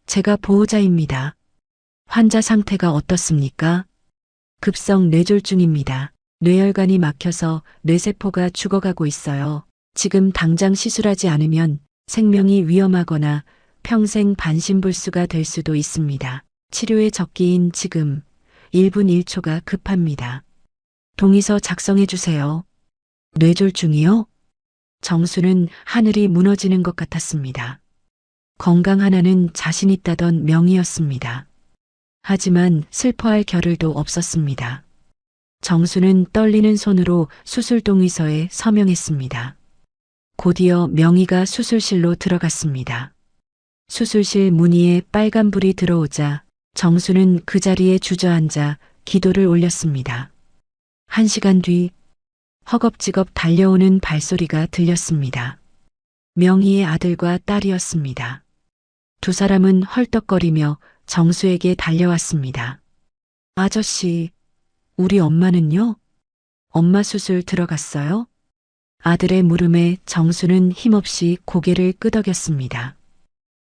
제가 보호자입니다. 환자 상태가 어떻습니까? 급성 뇌졸중입니다. 뇌혈관이 막혀서 뇌세포가 죽어가고 있어요. 지금 당장 시술하지 않으면 생명이 위험하거나 평생 반신불수가 될 수도 있습니다. 치료의 적기인 지금 1분 1초가 급합니다. 동의서 작성해 주세요. 뇌졸중이요? 정수는 하늘이 무너지는 것 같았습니다. 건강 하나는 자신 있다던 명의였습니다. 하지만 슬퍼할 겨를도 없었습니다. 정수는 떨리는 손으로 수술 동의서에 서명했습니다. 곧이어 명의가 수술실로 들어갔습니다. 수술실 문 위에 빨간불이 들어오자 정수는 그 자리에 주저앉아 기도를 올렸습니다. 1시간 뒤 허겁지겁 달려오는 발소리가 들렸습니다. 명희의 아들과 딸이었습니다. 두 사람은 헐떡거리며 정수에게 달려왔습니다. 아저씨, 우리 엄마는요? 엄마 수술 들어갔어요? 아들의 물음에 정수는 힘없이 고개를 끄덕였습니다.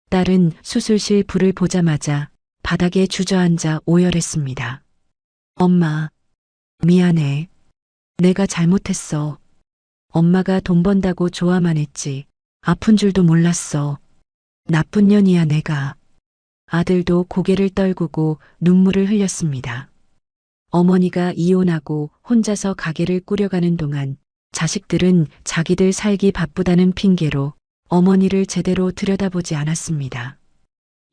딸은 수술실 불을 보자마자 바닥에 주저앉아 오열했습니다. 엄마, 미안해. 내가 잘못했어. 엄마가 돈 번다고 좋아만 했지. 아픈 줄도 몰랐어. 나쁜 년이야 내가. 아들도 고개를 떨구고 눈물을 흘렸습니다. 어머니가 이혼하고 혼자서 가게를 꾸려가는 동안 자식들은 자기들 살기 바쁘다는 핑계로 어머니를 제대로 들여다보지 않았습니다.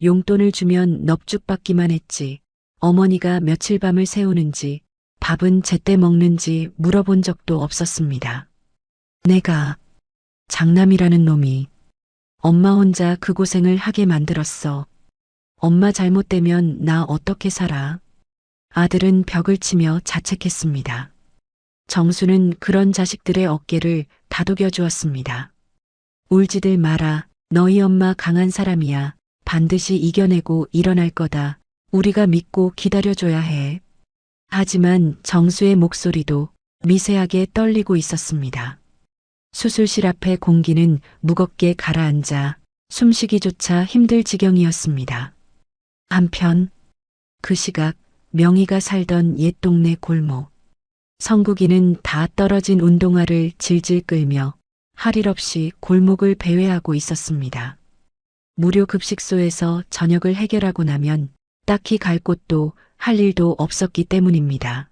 용돈을 주면 넙죽받기만 했지 어머니가 며칠 밤을 새우는지 밥은 제때 먹는지 물어본 적도 없었습니다. 내가 장남이라는 놈이 엄마 혼자 그 고생을 하게 만들었어. 엄마 잘못되면 나 어떻게 살아? 아들은 벽을 치며 자책했습니다. 정수는 그런 자식들의 어깨를 다독여 주었습니다. 울지들 마라. 너희 엄마 강한 사람이야. 반드시 이겨내고 일어날 거다. 우리가 믿고 기다려줘야 해. 하지만 정수의 목소리도 미세하게 떨리고 있었습니다. 수술실 앞의 공기는 무겁게 가라앉아 숨쉬기조차 힘들 지경이었습니다. 한편 그 시각 명희가 살던 옛 동네 골목. 성국이는 다 떨어진 운동화를 질질 끌며 할 일 없이 골목을 배회하고 있었습니다. 무료 급식소에서 저녁을 해결하고 나면 딱히 갈 곳도 할 일도 없었기 때문입니다.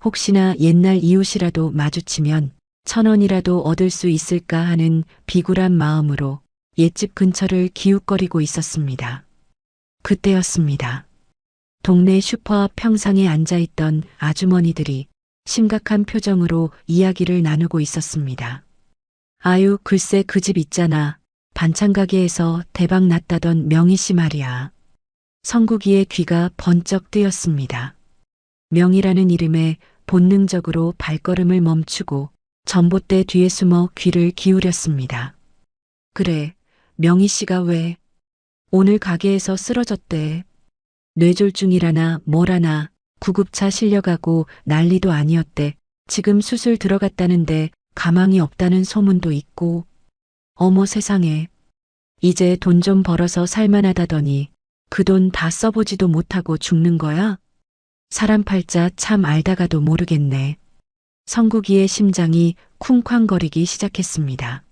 혹시나 옛날 이웃이라도 마주치면 1,000원이라도 얻을 수 있을까 하는 비굴한 마음으로 옛집 근처를 기웃거리고 있었습니다. 그때였습니다. 동네 슈퍼 앞 평상에 앉아있던 아주머니들이 심각한 표정으로 이야기를 나누고 있었습니다. 아유, 글쎄 그 집 있잖아. 반찬 가게에서 대박 났다던 명희 씨 말이야. 성국이의 귀가 번쩍 뜨였습니다. 명희라는 이름에 본능적으로 발걸음을 멈추고 전봇대 뒤에 숨어 귀를 기울였습니다. 그래, 명희 씨가 왜 오늘 가게에서 쓰러졌대. 뇌졸중이라나 뭐라나 구급차 실려가고 난리도 아니었대. 지금 수술 들어갔다는데 가망이 없다는 소문도 있고. 어머 세상에. 이제 돈 좀 벌어서 살만하다더니 그 돈 다 써보지도 못하고 죽는 거야? 사람 팔자 참 알다가도 모르겠네. 성국이의 심장이 쿵쾅거리기 시작했습니다.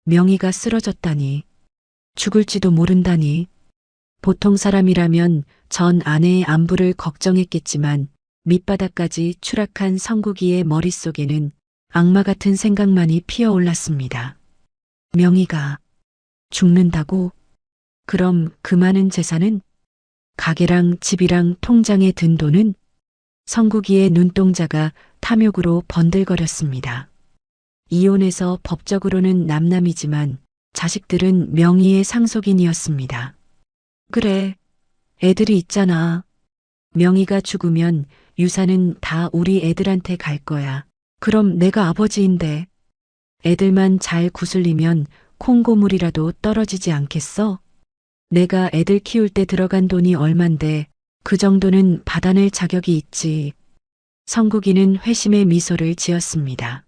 명희가 쓰러졌다니. 죽을지도 모른다니. 보통 사람이라면 전 아내의 안부를 걱정했겠지만 밑바닥까지 추락한 성국이의 머릿속에는 악마 같은 생각만이 피어올랐습니다. 명희가 죽는다고? 그럼 그 많은 재산은? 가게랑 집이랑 통장에 든 돈은? 성국이의 눈동자가 탐욕으로 번들거렸습니다. 이혼해서 법적으로는 남남이지만 자식들은 명희의 상속인이었습니다. 그래, 애들이 있잖아. 명희가 죽으면 유산은 다 우리 애들한테 갈 거야. 그럼 내가 아버지인데. 애들만 잘 구슬리면 콩고물이라도 떨어지지 않겠어? 내가 애들 키울 때 들어간 돈이 얼만데 그 정도는 받아낼 자격이 있지. 성국이는 회심의 미소를 지었습니다.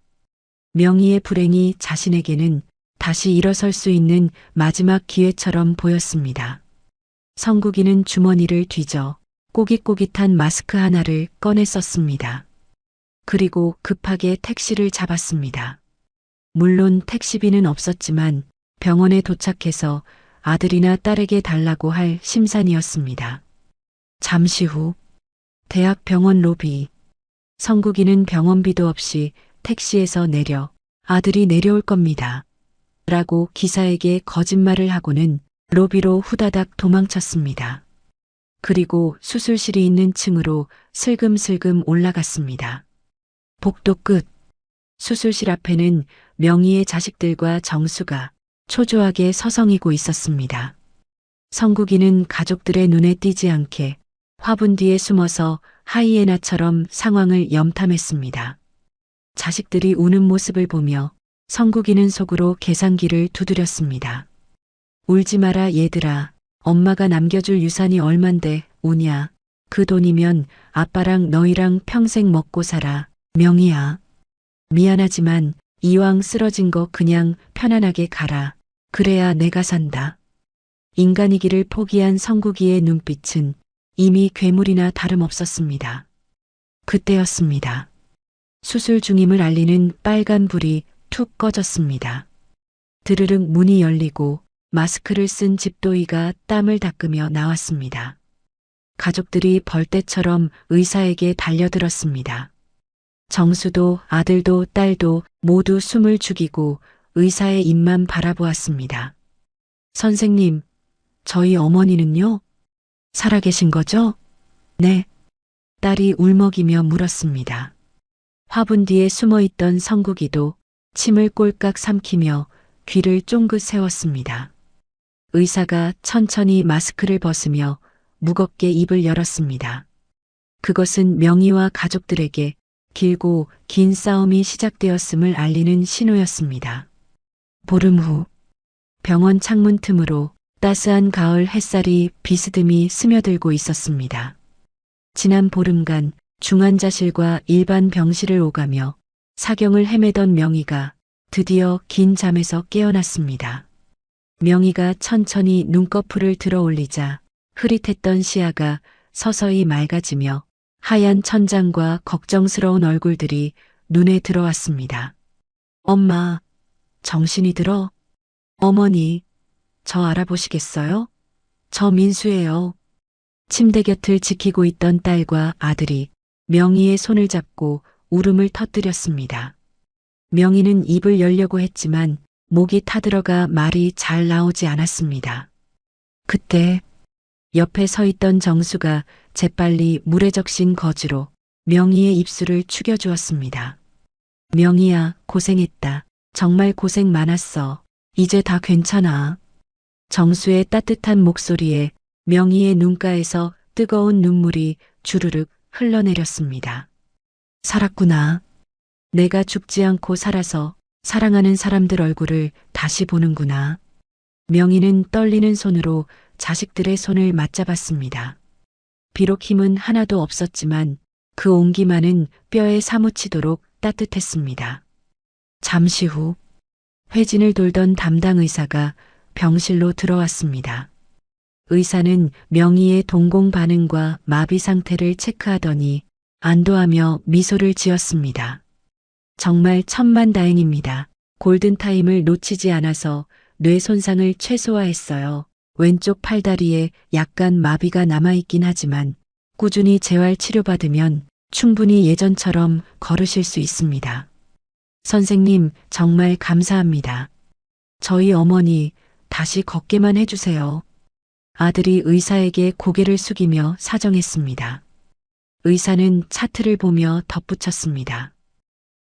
명희의 불행이 자신에게는 다시 일어설 수 있는 마지막 기회처럼 보였습니다. 성국이는 주머니를 뒤져 꼬깃꼬깃한 마스크 하나를 꺼내 썼습니다. 그리고 급하게 택시를 잡았습니다. 물론 택시비는 없었지만 병원에 도착해서 아들이나 딸에게 달라고 할 심산이었습니다. 잠시 후 대학 병원 로비. 성국이는 병원비도 없이 택시에서 내려 아들이 내려올 겁니다. 라고 기사에게 거짓말을 하고는 로비로 후다닥 도망쳤습니다. 그리고 수술실이 있는 층으로 슬금슬금 올라갔습니다. 복도 끝. 수술실 앞에는 명희의 자식들과 정수가 초조하게 서성이고 있었습니다. 성국이는 가족들의 눈에 띄지 않게 화분 뒤에 숨어서 하이에나처럼 상황을 염탐했습니다. 자식들이 우는 모습을 보며 성국이는 속으로 계산기를 두드렸습니다. 울지 마라 얘들아. 엄마가 남겨줄 유산이 얼만데 우냐. 그 돈이면 아빠랑 너희랑 평생 먹고 살아. 명희야. 미안하지만 이왕 쓰러진 거 그냥 편안하게 가라. 그래야 내가 산다. 인간이기를 포기한 성국이의 눈빛은 이미 괴물이나 다름없었습니다. 그때였습니다. 수술 중임을 알리는 빨간 불이 툭 꺼졌습니다. 드르륵 문이 열리고 마스크를 쓴 집도이가 땀을 닦으며 나왔습니다. 가족들이 벌떼처럼 의사에게 달려들었습니다. 정수도 아들도 딸도 모두 숨을 죽이고 의사의 입만 바라보았습니다. 선생님, 저희 어머니는요? 살아계신 거죠? 네. 딸이 울먹이며 물었습니다. 화분 뒤에 숨어있던 성국이도 침을 꼴깍 삼키며 귀를 쫑긋 세웠습니다. 의사가 천천히 마스크를 벗으며 무겁게 입을 열었습니다. 그것은 명희와 가족들에게 길고 긴 싸움이 시작되었음을 알리는 신호였습니다. 보름 후 병원 창문 틈으로 따스한 가을 햇살이 비스듬히 스며들고 있었습니다. 지난 보름간 중환자실과 일반 병실을 오가며 사경을 헤매던 명희가 드디어 긴 잠에서 깨어났습니다. 명희가 천천히 눈꺼풀을 들어 올리자 흐릿했던 시야가 서서히 맑아지며 하얀 천장과 걱정스러운 얼굴들이 눈에 들어왔습니다. 엄마, 정신이 들어? 어머니, 저 알아보시겠어요? 저 민수예요. 침대 곁을 지키고 있던 딸과 아들이 명희의 손을 잡고 울음을 터뜨렸습니다. 명희는 입을 열려고 했지만 목이 타들어가 말이 잘 나오지 않았습니다. 그때 옆에 서 있던 정수가 재빨리 물에 적신 거즈로 명희의 입술을 축여주었습니다. 명희야, 고생했다. 정말 고생 많았어. 이제 다 괜찮아. 정수의 따뜻한 목소리에 명희의 눈가에서 뜨거운 눈물이 주르륵 흘러내렸습니다. 살았구나. 내가 죽지 않고 살아서 사랑하는 사람들 얼굴을 다시 보는구나. 명희는 떨리는 손으로 자식들의 손을 맞잡았습니다. 비록 힘은 하나도 없었지만 그 온기만은 뼈에 사무치도록 따뜻했습니다. 잠시 후 회진을 돌던 담당 의사가 병실로 들어왔습니다. 의사는 명희의 동공 반응과 마비 상태를 체크하더니 안도하며 미소를 지었습니다. 정말 천만다행입니다. 골든타임을 놓치지 않아서 뇌 손상을 최소화했어요. 왼쪽 팔다리에 약간 마비가 남아있긴 하지만 꾸준히 재활 치료받으면 충분히 예전처럼 걸으실 수 있습니다. 선생님, 정말 감사합니다. 저희 어머니 다시 걷게만 해주세요. 아들이 의사에게 고개를 숙이며 사정했습니다. 의사는 차트를 보며 덧붙였습니다.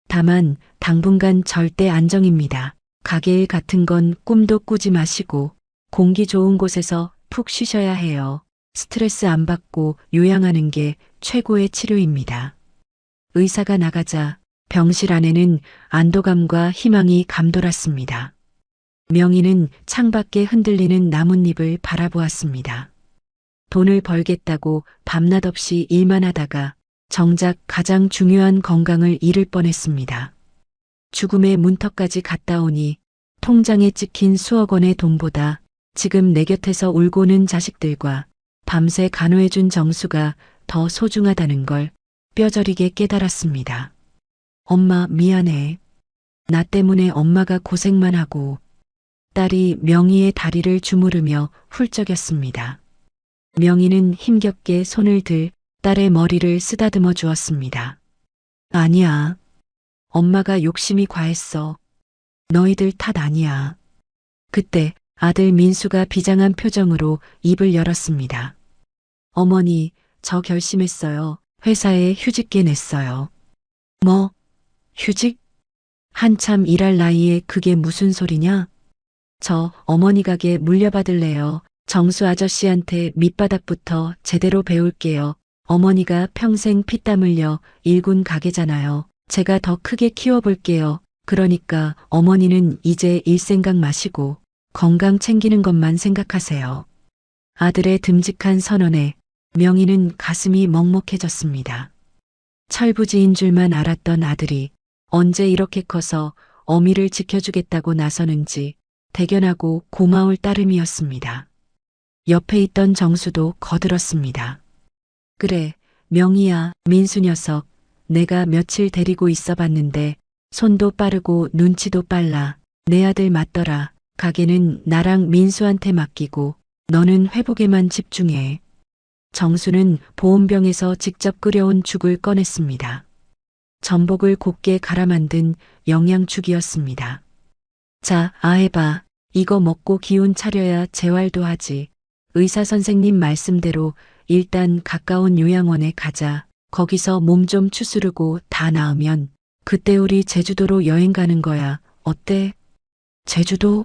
다만 당분간 절대 안정입니다. 가게일 같은 건 꿈도 꾸지 마시고 공기 좋은 곳에서 푹 쉬셔야 해요. 스트레스 안 받고 요양하는 게 최고의 치료입니다. 의사가 나가자 병실 안에는 안도감과 희망이 감돌았습니다. 명희는 창밖에 흔들리는 나뭇잎을 바라보았습니다. 돈을 벌겠다고 밤낮 없이 일만 하다가 정작 가장 중요한 건강을 잃을 뻔했습니다. 죽음의 문턱까지 갔다 오니 통장에 찍힌 수억 원의 돈보다 지금 내 곁에서 울고는 자식들과 밤새 간호해준 정수가 더 소중하다는 걸 뼈저리게 깨달았습니다. 엄마 미안해. 나 때문에 엄마가 고생만 하고. 딸이 명희의 다리를 주무르며 훌쩍였습니다. 명희는 힘겹게 손을 들 딸의 머리를 쓰다듬어 주었습니다. 아니야. 엄마가 욕심이 과했어. 너희들 탓 아니야. 그때 아들 민수가 비장한 표정으로 입을 열었습니다. 어머니, 저 결심했어요. 회사에 휴직계 냈어요. 뭐? 휴직? 한참 일할 나이에 그게 무슨 소리냐? 저 어머니 가게 물려받을래요. 정수 아저씨한테 밑바닥부터 제대로 배울게요. 어머니가 평생 피땀 흘려 일군 가게잖아요. 제가 더 크게 키워볼게요. 그러니까 어머니는 이제 일 생각 마시고 건강 챙기는 것만 생각하세요. 아들의 듬직한 선언에 명희는 가슴이 먹먹해졌습니다. 철부지인 줄만 알았던 아들이 언제 이렇게 커서 어미를 지켜주겠다고 나서는지 대견하고 고마울 따름이었습니다. 옆에 있던 정수도 거들었습니다. 그래, 명희야, 민수 녀석, 내가 며칠 데리고 있어 봤는데 손도 빠르고 눈치도 빨라. 내 아들 맞더라. 가게는 나랑 민수한테 맡기고 너는 회복에만 집중해. 정수는 보온병에서 직접 끓여온 죽을 꺼냈습니다. 전복을 곱게 갈아 만든 영양죽이었습니다. 자, 아해봐. 이거 먹고 기운 차려야 재활도 하지. 의사 선생님 말씀대로 일단 가까운 요양원에 가자. 거기서 몸 좀 추스르고 다 나으면 그때 우리 제주도로 여행 가는 거야. 어때? 제주도?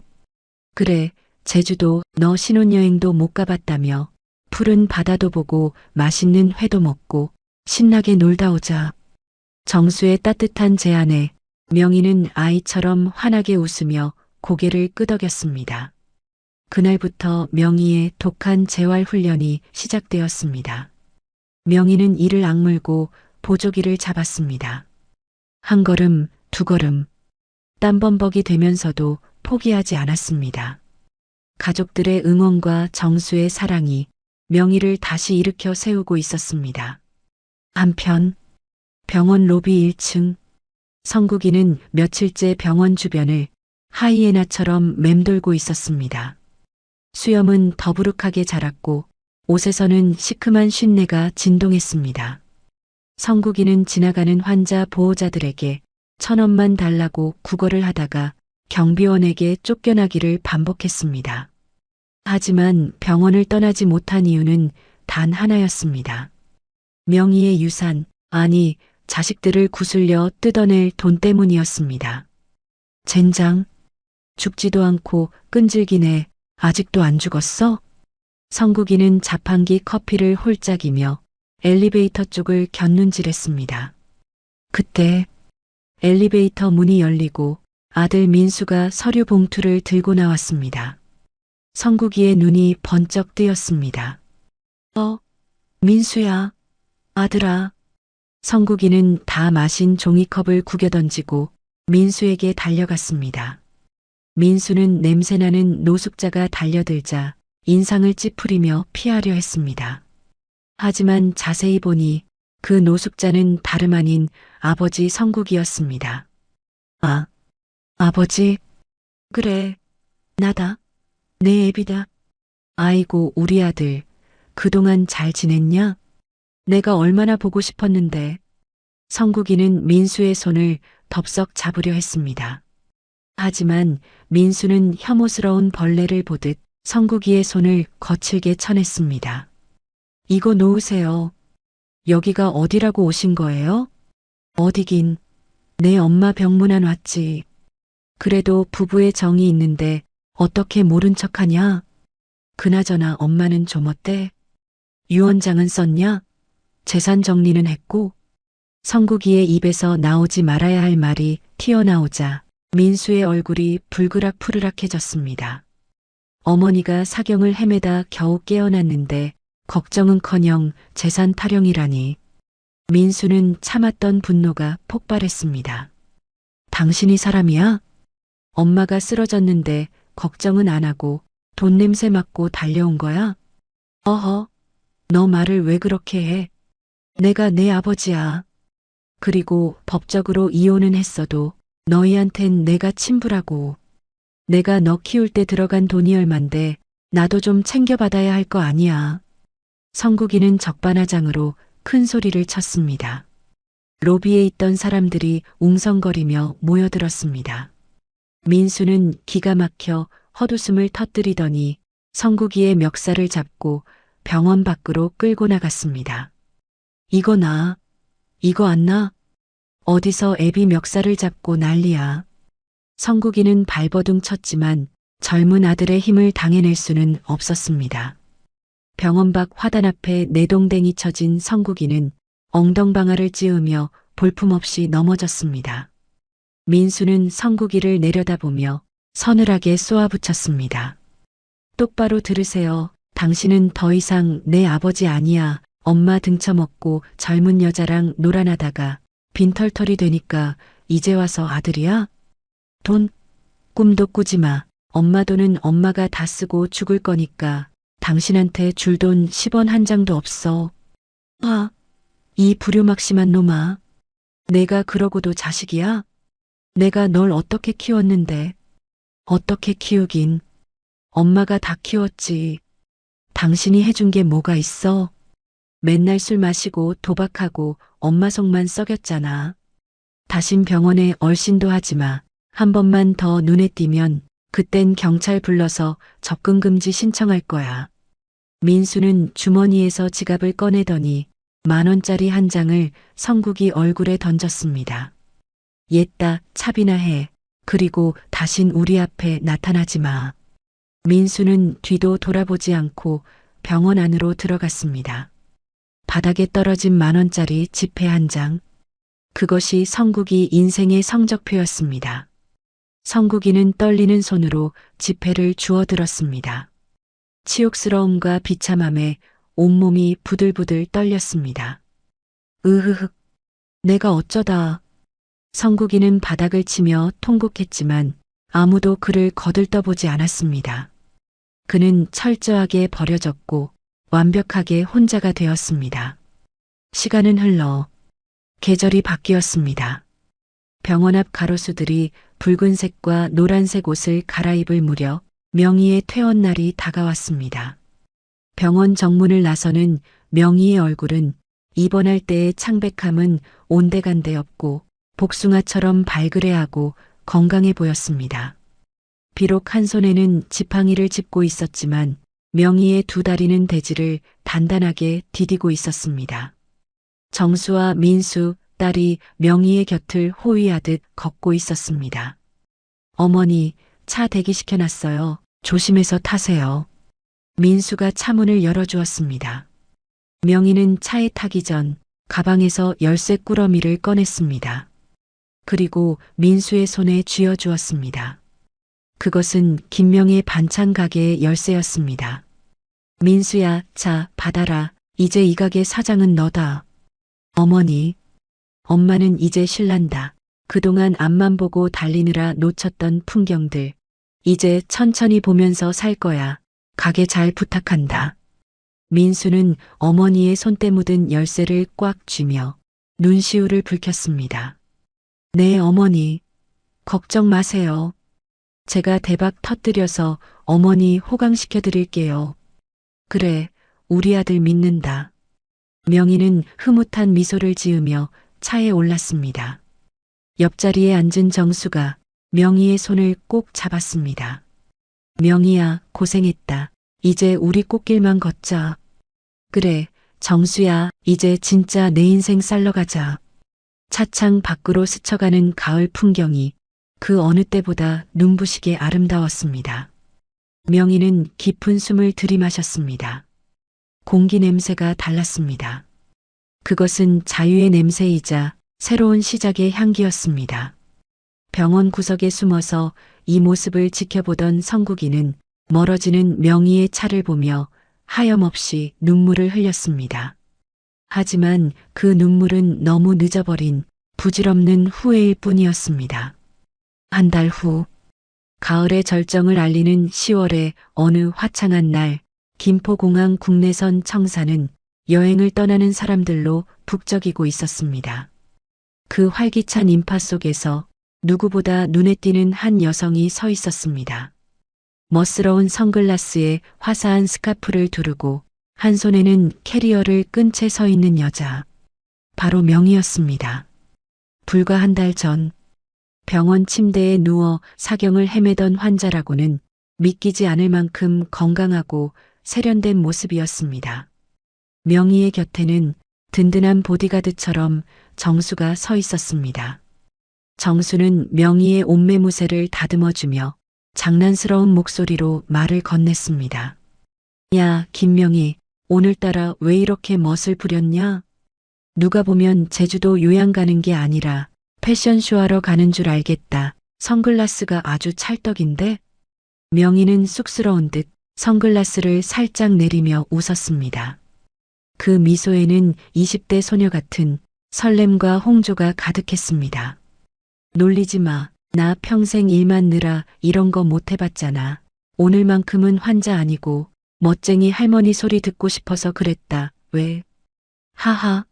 그래, 제주도. 너 신혼여행도 못 가봤다며. 푸른 바다도 보고 맛있는 회도 먹고 신나게 놀다 오자. 정수의 따뜻한 제안에 명희는 아이처럼 환하게 웃으며 고개를 끄덕였습니다. 그날부터 명희의 독한 재활 훈련이 시작되었습니다. 명희는 이를 악물고 보조기를 잡았습니다. 한 걸음, 두 걸음, 땀범벅이 되면서도 포기하지 않았습니다. 가족들의 응원과 정수의 사랑이 명희를 다시 일으켜 세우고 있었습니다. 한편 병원 로비 1층, 성국이는 며칠째 병원 주변을 하이에나처럼 맴돌고 있었습니다. 수염은 더부룩하게 자랐고 옷에서는 시큼한 쉰내가 진동했습니다. 성국이는 지나가는 환자 보호자들에게 1,000원만 달라고 구걸을 하다가 경비원에게 쫓겨나기를 반복했습니다. 하지만 병원을 떠나지 못한 이유는 단 하나였습니다. 명희의 유산, 아니 자식들을 구슬려 뜯어낼 돈 때문이었습니다. 젠장, 죽지도 않고 끈질기네. 아직도 안 죽었어? 성국이는 자판기 커피를 홀짝이며 엘리베이터 쪽을 곁눈질했습니다. 그때 엘리베이터 문이 열리고 아들 민수가 서류 봉투를 들고 나왔습니다. 성국이의 눈이 번쩍 뜨였습니다. 민수야, 아들아. 성국이는 다 마신 종이컵을 구겨 던지고 민수에게 달려갔습니다. 민수는 냄새나는 노숙자가 달려들자 인상을 찌푸리며 피하려 했습니다. 하지만 자세히 보니 그 노숙자는 다름 아닌 아버지 성국이었습니다. 아, 아버지? 그래, 나다. 내 애비다. 아이고, 우리 아들. 그동안 잘 지냈냐? 내가 얼마나 보고 싶었는데. 성국이는 민수의 손을 덥석 잡으려 했습니다. 하지만 민수는 혐오스러운 벌레를 보듯 성국이의 손을 거칠게 쳐냈습니다. 이거 놓으세요. 여기가 어디라고 오신 거예요? 어디긴. 내 엄마 병문안 왔지. 그래도 부부의 정이 있는데 어떻게 모른 척하냐? 그나저나 엄마는 좀 어때? 유언장은 썼냐? 재산 정리는 했고? 성국이의 입에서 나오지 말아야 할 말이 튀어나오자 민수의 얼굴이 불그락푸르락해졌습니다. 어머니가 사경을 헤매다 겨우 깨어났는데 걱정은커녕 재산 타령이라니. 민수는 참았던 분노가 폭발했습니다. 당신이 사람이야? 엄마가 쓰러졌는데 걱정은 안 하고 돈 냄새 맡고 달려온 거야? 어허, 너 말을 왜 그렇게 해? 내가 내 아버지야. 그리고 법적으로 이혼은 했어도 너희한텐 내가 친부라고. 내가 너 키울 때 들어간 돈이 얼만데 나도 좀 챙겨받아야 할 거 아니야. 성국이는 적반하장으로 큰 소리를 쳤습니다. 로비에 있던 사람들이 웅성거리며 모여들었습니다. 민수는 기가 막혀 헛웃음을 터뜨리더니 성국이의 멱살을 잡고 병원 밖으로 끌고 나갔습니다. 이거 나? 이거 안 나? 어디서 애비 멱살을 잡고 난리야. 성국이는 발버둥 쳤지만 젊은 아들의 힘을 당해낼 수는 없었습니다. 병원 밖 화단 앞에 내동댕이 쳐진 성국이는 엉덩방아를 찌으며 볼품없이 넘어졌습니다. 민수는 성국이를 내려다보며 서늘하게 쏘아붙였습니다. 똑바로 들으세요. 당신은 더 이상 내 아버지 아니야. 엄마 등쳐먹고 젊은 여자랑 놀아나다가 빈털털이 되니까 이제 와서 아들이야? 돈? 꿈도 꾸지 마. 엄마 돈은 엄마가 다 쓰고 죽을 거니까 당신한테 줄 돈 10원 한 장도 없어. 아, 이 불효막심한 놈아. 내가 그러고도 자식이야? 내가 널 어떻게 키웠는데. 어떻게 키우긴. 엄마가 다 키웠지. 당신이 해준 게 뭐가 있어? 맨날 술 마시고 도박하고 엄마 속만 썩였잖아. 다신 병원에 얼씬도 하지 마. 한 번만 더 눈에 띄면 그땐 경찰 불러서 접근금지 신청할 거야. 민수는 주머니에서 지갑을 꺼내더니 10,000원짜리 한 장을 성국이 얼굴에 던졌습니다. 옛다 차비나 해. 그리고 다신 우리 앞에 나타나지 마. 민수는 뒤도 돌아보지 않고 병원 안으로 들어갔습니다. 바닥에 떨어진 10,000원짜리 지폐 한 장. 그것이 성국이 인생의 성적표였습니다. 성국이는 떨리는 손으로 지폐를 주워들었습니다. 치욕스러움과 비참함에 온몸이 부들부들 떨렸습니다. 으흐흑, 내가 어쩌다. 성국이는 바닥을 치며 통곡했지만 아무도 그를 거들떠보지 않았습니다. 그는 철저하게 버려졌고 완벽하게 혼자가 되었습니다. 시간은 흘러 계절이 바뀌었습니다. 병원 앞 가로수들이 붉은색과 노란색 옷을 갈아입을 무렵 명희의 퇴원날이 다가왔습니다. 병원 정문을 나서는 명희의 얼굴은 입원할 때의 창백함은 온데간데 없고 복숭아처럼 발그레하고 건강해 보였습니다. 비록 한 손에는 지팡이를 짚고 있었지만 명희의 두 다리는 대지를 단단하게 디디고 있었습니다. 정수와 민수, 딸이 명희의 곁을 호위하듯 걷고 있었습니다. 어머니, 차 대기시켜놨어요. 조심해서 타세요. 민수가 차문을 열어주었습니다. 명희는 차에 타기 전 가방에서 열쇠 꾸러미를 꺼냈습니다. 그리고 민수의 손에 쥐어주었습니다. 그것은 김명의 반찬 가게의 열쇠였습니다. 민수야, 자, 받아라. 이제 이 가게 사장은 너다. 어머니, 엄마는 이제 신난다. 그동안 앞만 보고 달리느라 놓쳤던 풍경들. 이제 천천히 보면서 살 거야. 가게 잘 부탁한다. 민수는 어머니의 손때 묻은 열쇠를 꽉 쥐며 눈시울을 붉혔습니다. 네, 어머니. 걱정 마세요. 제가 대박 터뜨려서 어머니 호강시켜 드릴게요. 그래, 우리 아들 믿는다. 명희는 흐뭇한 미소를 지으며 차에 올랐습니다. 옆자리에 앉은 정수가 명희의 손을 꼭 잡았습니다. 명희야, 고생했다. 이제 우리 꽃길만 걷자. 그래, 정수야, 이제 진짜 내 인생 살러 가자. 차창 밖으로 스쳐가는 가을 풍경이 그 어느 때보다 눈부시게 아름다웠습니다. 명희는 깊은 숨을 들이마셨습니다. 공기 냄새가 달랐습니다. 그것은 자유의 냄새이자 새로운 시작의 향기였습니다. 병원 구석에 숨어서 이 모습을 지켜보던 성국이는 멀어지는 명희의 차를 보며 하염없이 눈물을 흘렸습니다. 하지만 그 눈물은 너무 늦어버린 부질없는 후회일 뿐이었습니다. 한 달 후, 가을의 절정을 알리는 10월의 어느 화창한 날, 김포공항 국내선 청사는 여행을 떠나는 사람들로 북적이고 있었습니다. 그 활기찬 인파 속에서 누구보다 눈에 띄는 한 여성이 서 있었습니다. 멋스러운 선글라스에 화사한 스카프를 두르고 한 손에는 캐리어를 끈 채 서 있는 여자. 바로 명희였습니다. 불과 한 달 전 병원 침대에 누워 사경을 헤매던 환자라고는 믿기지 않을 만큼 건강하고 세련된 모습이었습니다. 명희의 곁에는 든든한 보디가드처럼 정수가 서 있었습니다. 정수는 명희의 옷매무새를 다듬어주며 장난스러운 목소리로 말을 건넸습니다. 야, 김명희, 오늘따라 왜 이렇게 멋을 부렸냐? 누가 보면 제주도 요양 가는 게 아니라 패션쇼 하러 가는 줄 알겠다. 선글라스가 아주 찰떡인데? 명희는 쑥스러운 듯 선글라스를 살짝 내리며 웃었습니다. 그 미소에는 20대 소녀 같은 설렘과 홍조가 가득했습니다. 놀리지 마. 나 평생 일만 느라 이런 거 못 해봤잖아. 오늘만큼은 환자 아니고 멋쟁이 할머니 소리 듣고 싶어서 그랬다. 왜? 하하.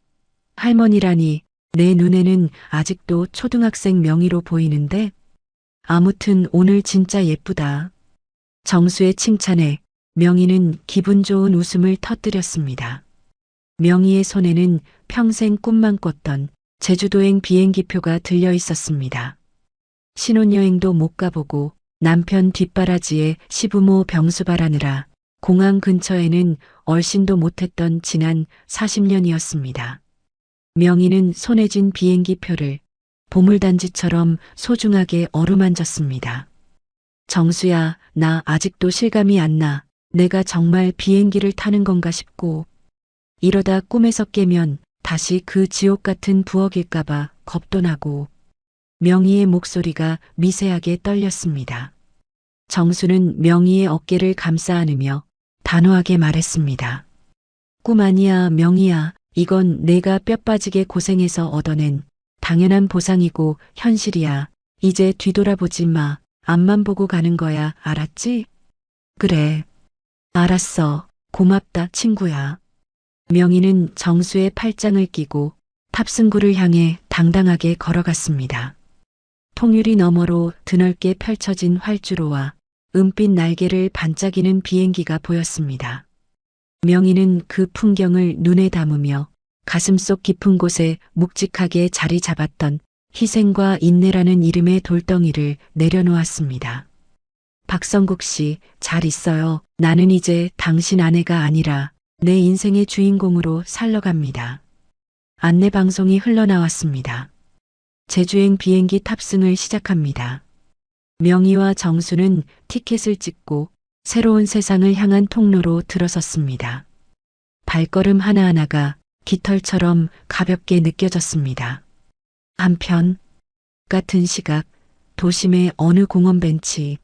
할머니라니 내 눈에는 아직도 초등학생 명의로 보이는데? 아무튼 오늘 진짜 예쁘다. 정수의 칭찬에 명희는 기분 좋은 웃음을 터뜨렸습니다. 명희의 손에는 평생 꿈만 꿨던 제주도행 비행기표가 들려 있었습니다. 신혼여행도 못 가보고 남편 뒷바라지에 시부모 병수 바라느라 공항 근처에는 얼씬도 못했던 지난 40년이었습니다. 명희는 손에 쥔 비행기표를 보물단지처럼 소중하게 어루만졌습니다. 정수야, 나 아직도 실감이 안 나. 내가 정말 비행기를 타는 건가 싶고 이러다 꿈에서 깨면 다시 그 지옥 같은 부엌일까봐 겁도 나고. 명희의 목소리가 미세하게 떨렸습니다. 정수는 명희의 어깨를 감싸 안으며 단호하게 말했습니다. 꿈 아니야, 명희야. 이건 내가 뼈 빠지게 고생해서 얻어낸 당연한 보상이고 현실이야. 이제 뒤돌아보지 마. 앞만 보고 가는 거야. 알았지? 그래. 알았어. 고맙다, 친구야. 명희는 정수의 팔짱을 끼고 탑승구를 향해 당당하게 걸어갔습니다. 통유리 너머로 드넓게 펼쳐진 활주로와 은빛 날개를 반짝이는 비행기가 보였습니다. 명희는 그 풍경을 눈에 담으며 가슴속 깊은 곳에 묵직하게 자리 잡았던 희생과 인내라는 이름의 돌덩이를 내려놓았습니다. 박성국 씨, 잘 있어요. 나는 이제 당신 아내가 아니라 내 인생의 주인공으로 살러갑니다. 안내방송이 흘러나왔습니다. 제주행 비행기 탑승을 시작합니다. 명희와 정수는 티켓을 찍고 새로운 세상을 향한 통로로 들어섰습니다. 발걸음 하나하나가 깃털처럼 가볍게 느껴졌습니다. 한편 같은 시각 도심의 어느 공원 벤치,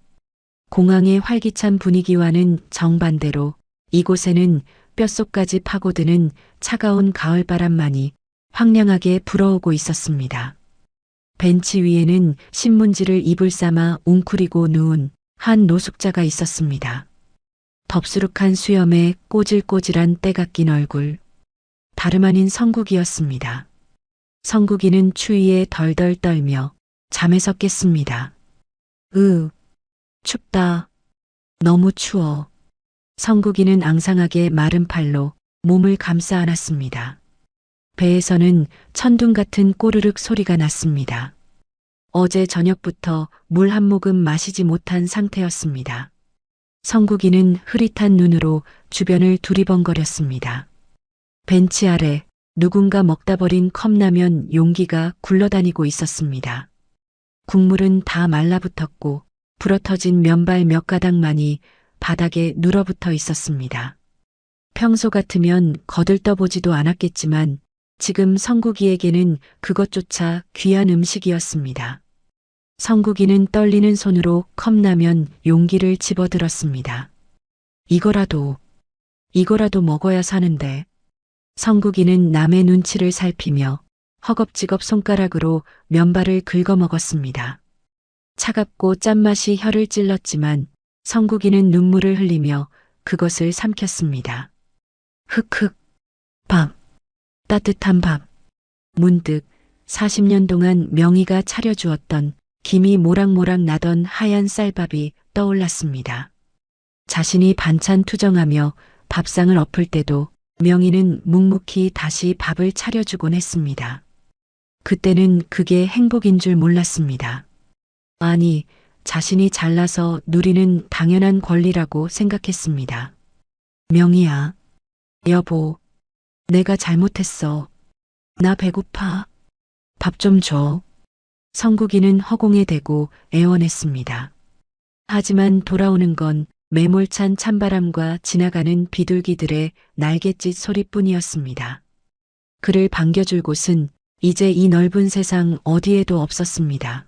공항의 활기찬 분위기와는 정반대로 이곳에는 뼛속까지 파고드는 차가운 가을바람만이 황량하게 불어오고 있었습니다. 벤치 위에는 신문지를 이불 삼아 웅크리고 누운 한 노숙자가 있었습니다. 덥수룩한 수염에 꼬질꼬질한 때가 낀 얼굴. 다름 아닌 성국이었습니다. 성국이는 추위에 덜덜 떨며 잠에서 깼습니다. 춥다. 너무 추워. 성국이는 앙상하게 마른 팔로 몸을 감싸 안았습니다. 배에서는 천둥 같은 꼬르륵 소리가 났습니다. 어제 저녁부터 물 한 모금 마시지 못한 상태였습니다. 성국이는 흐릿한 눈으로 주변을 두리번거렸습니다. 벤치 아래 누군가 먹다 버린 컵라면 용기가 굴러다니고 있었습니다. 국물은 다 말라붙었고 불어터진 면발 몇 가닥만이 바닥에 눌어붙어 있었습니다. 평소 같으면 거들떠보지도 않았겠지만 지금 성국이에게는 그것조차 귀한 음식이었습니다. 성국이는 떨리는 손으로 컵라면 용기를 집어들었습니다. 이거라도 먹어야 사는데. 성국이는 남의 눈치를 살피며 허겁지겁 손가락으로 면발을 긁어 먹었습니다. 차갑고 짠맛이 혀를 찔렀지만 성국이는 눈물을 흘리며 그것을 삼켰습니다. 흑흑, 밥, 따뜻한 밥. 문득 40년 동안 명희가 차려주었던 김이 모락모락 나던 하얀 쌀밥이 떠올랐습니다. 자신이 반찬 투정하며 밥상을 엎을 때도 명희는 묵묵히 다시 밥을 차려주곤 했습니다. 그때는 그게 행복인 줄 몰랐습니다. 아니, 자신이 잘나서 누리는 당연한 권리라고 생각했습니다. 명희야, 여보, 내가 잘못했어. 나 배고파. 밥 좀 줘. 성국이는 허공에 대고 애원했습니다. 하지만 돌아오는 건 매몰찬 찬바람과 지나가는 비둘기들의 날갯짓 소리뿐이었습니다. 그를 반겨줄 곳은 이제 이 넓은 세상 어디에도 없었습니다.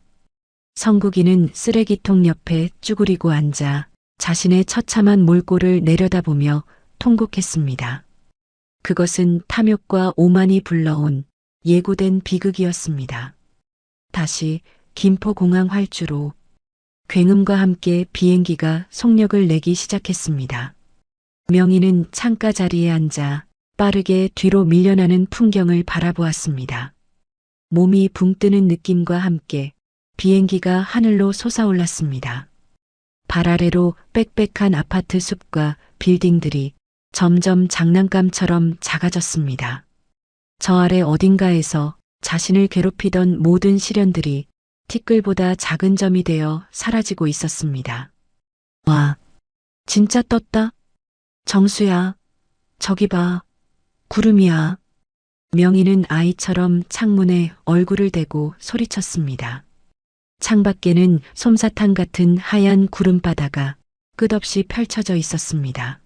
성국이는 쓰레기통 옆에 쭈그리고 앉아 자신의 처참한 몰골을 내려다보며 통곡했습니다. 그것은 탐욕과 오만이 불러온 예고된 비극이었습니다. 다시 김포공항 활주로 굉음과 함께 비행기가 속력을 내기 시작했습니다. 명희는 창가 자리에 앉아 빠르게 뒤로 밀려나는 풍경을 바라보았습니다. 몸이 붕 뜨는 느낌과 함께 비행기가 하늘로 솟아올랐습니다. 발 아래로 빽빽한 아파트 숲과 빌딩들이 점점 장난감처럼 작아졌습니다. 저 아래 어딘가에서 자신을 괴롭히던 모든 시련들이 티끌보다 작은 점이 되어 사라지고 있었습니다. 와, 진짜 떴다. 정수야, 저기 봐. 구름이야. 명희는 아이처럼 창문에 얼굴을 대고 소리쳤습니다. 창밖에는 솜사탕 같은 하얀 구름바다가 끝없이 펼쳐져 있었습니다.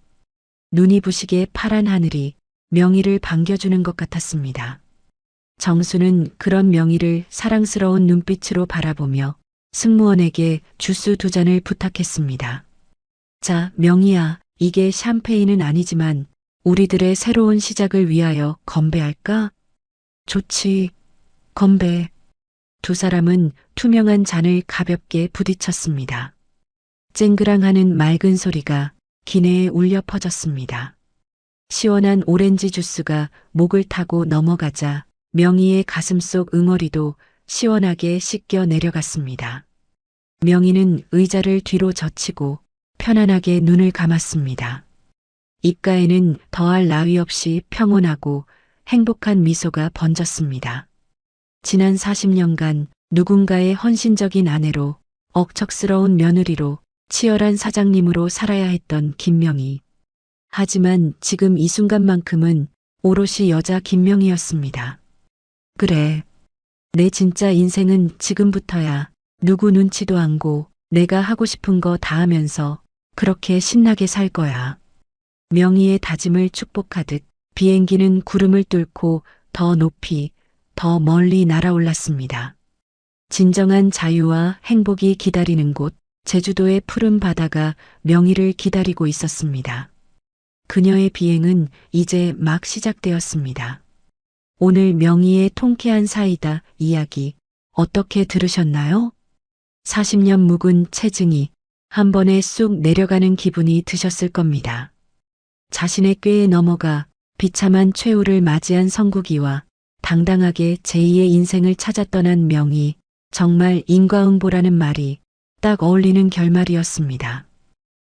눈이 부시게 파란 하늘이 명희를 반겨주는 것 같았습니다. 정수는 그런 명희를 사랑스러운 눈빛으로 바라보며 승무원에게 주스 2잔을 부탁했습니다. 자, 명희야, 이게 샴페인은 아니지만 우리들의 새로운 시작을 위하여 건배할까? 좋지, 건배. 두 사람은 투명한 잔을 가볍게 부딪혔습니다. 쨍그랑하는 맑은 소리가 기내에 울려 퍼졌습니다. 시원한 오렌지 주스가 목을 타고 넘어가자 명희의 가슴속 응어리도 시원하게 씻겨 내려갔습니다. 명희는 의자를 뒤로 젖히고 편안하게 눈을 감았습니다. 입가에는 더할 나위 없이 평온하고 행복한 미소가 번졌습니다. 지난 40년간 누군가의 헌신적인 아내로 억척스러운 며느리로 치열한 사장님으로 살아야 했던 김명희. 하지만 지금 이 순간만큼은 오롯이 여자 김명희였습니다. 그래, 내 진짜 인생은 지금부터야. 누구 눈치도 않고 내가 하고 싶은 거 다 하면서 그렇게 신나게 살 거야. 명희의 다짐을 축복하듯 비행기는 구름을 뚫고 더 높이, 더 멀리 날아올랐습니다. 진정한 자유와 행복이 기다리는 곳, 제주도의 푸른 바다가 명희를 기다리고 있었습니다. 그녀의 비행은 이제 막 시작되었습니다. 오늘 명희의 통쾌한 사이다 이야기 어떻게 들으셨나요? 40년 묵은 체증이 한 번에 쑥 내려가는 기분이 드셨을 겁니다. 자신의 꾀에 넘어가 비참한 최후를 맞이한 성국이와 당당하게 제2의 인생을 찾아 떠난 명희, 정말 인과응보라는 말이 딱 어울리는 결말이었습니다.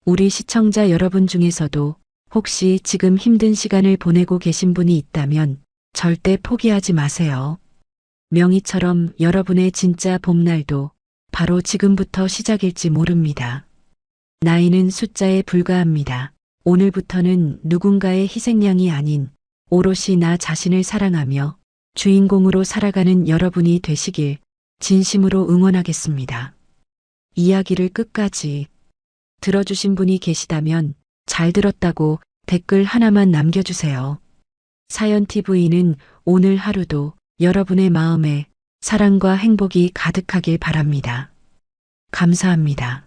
우리 시청자 여러분 중에서도 혹시 지금 힘든 시간을 보내고 계신 분이 있다면 절대 포기하지 마세요. 명희처럼 여러분의 진짜 봄날도 바로 지금부터 시작일지 모릅니다. 나이는 숫자에 불과합니다. 오늘부터는 누군가의 희생양이 아닌 오롯이 나 자신을 사랑하며 주인공으로 살아가는 여러분이 되시길 진심으로 응원하겠습니다. 이야기를 끝까지 들어주신 분이 계시다면 잘 들었다고 댓글 하나만 남겨주세요. 사연TV는 오늘 하루도 여러분의 마음에 사랑과 행복이 가득하길 바랍니다. 감사합니다.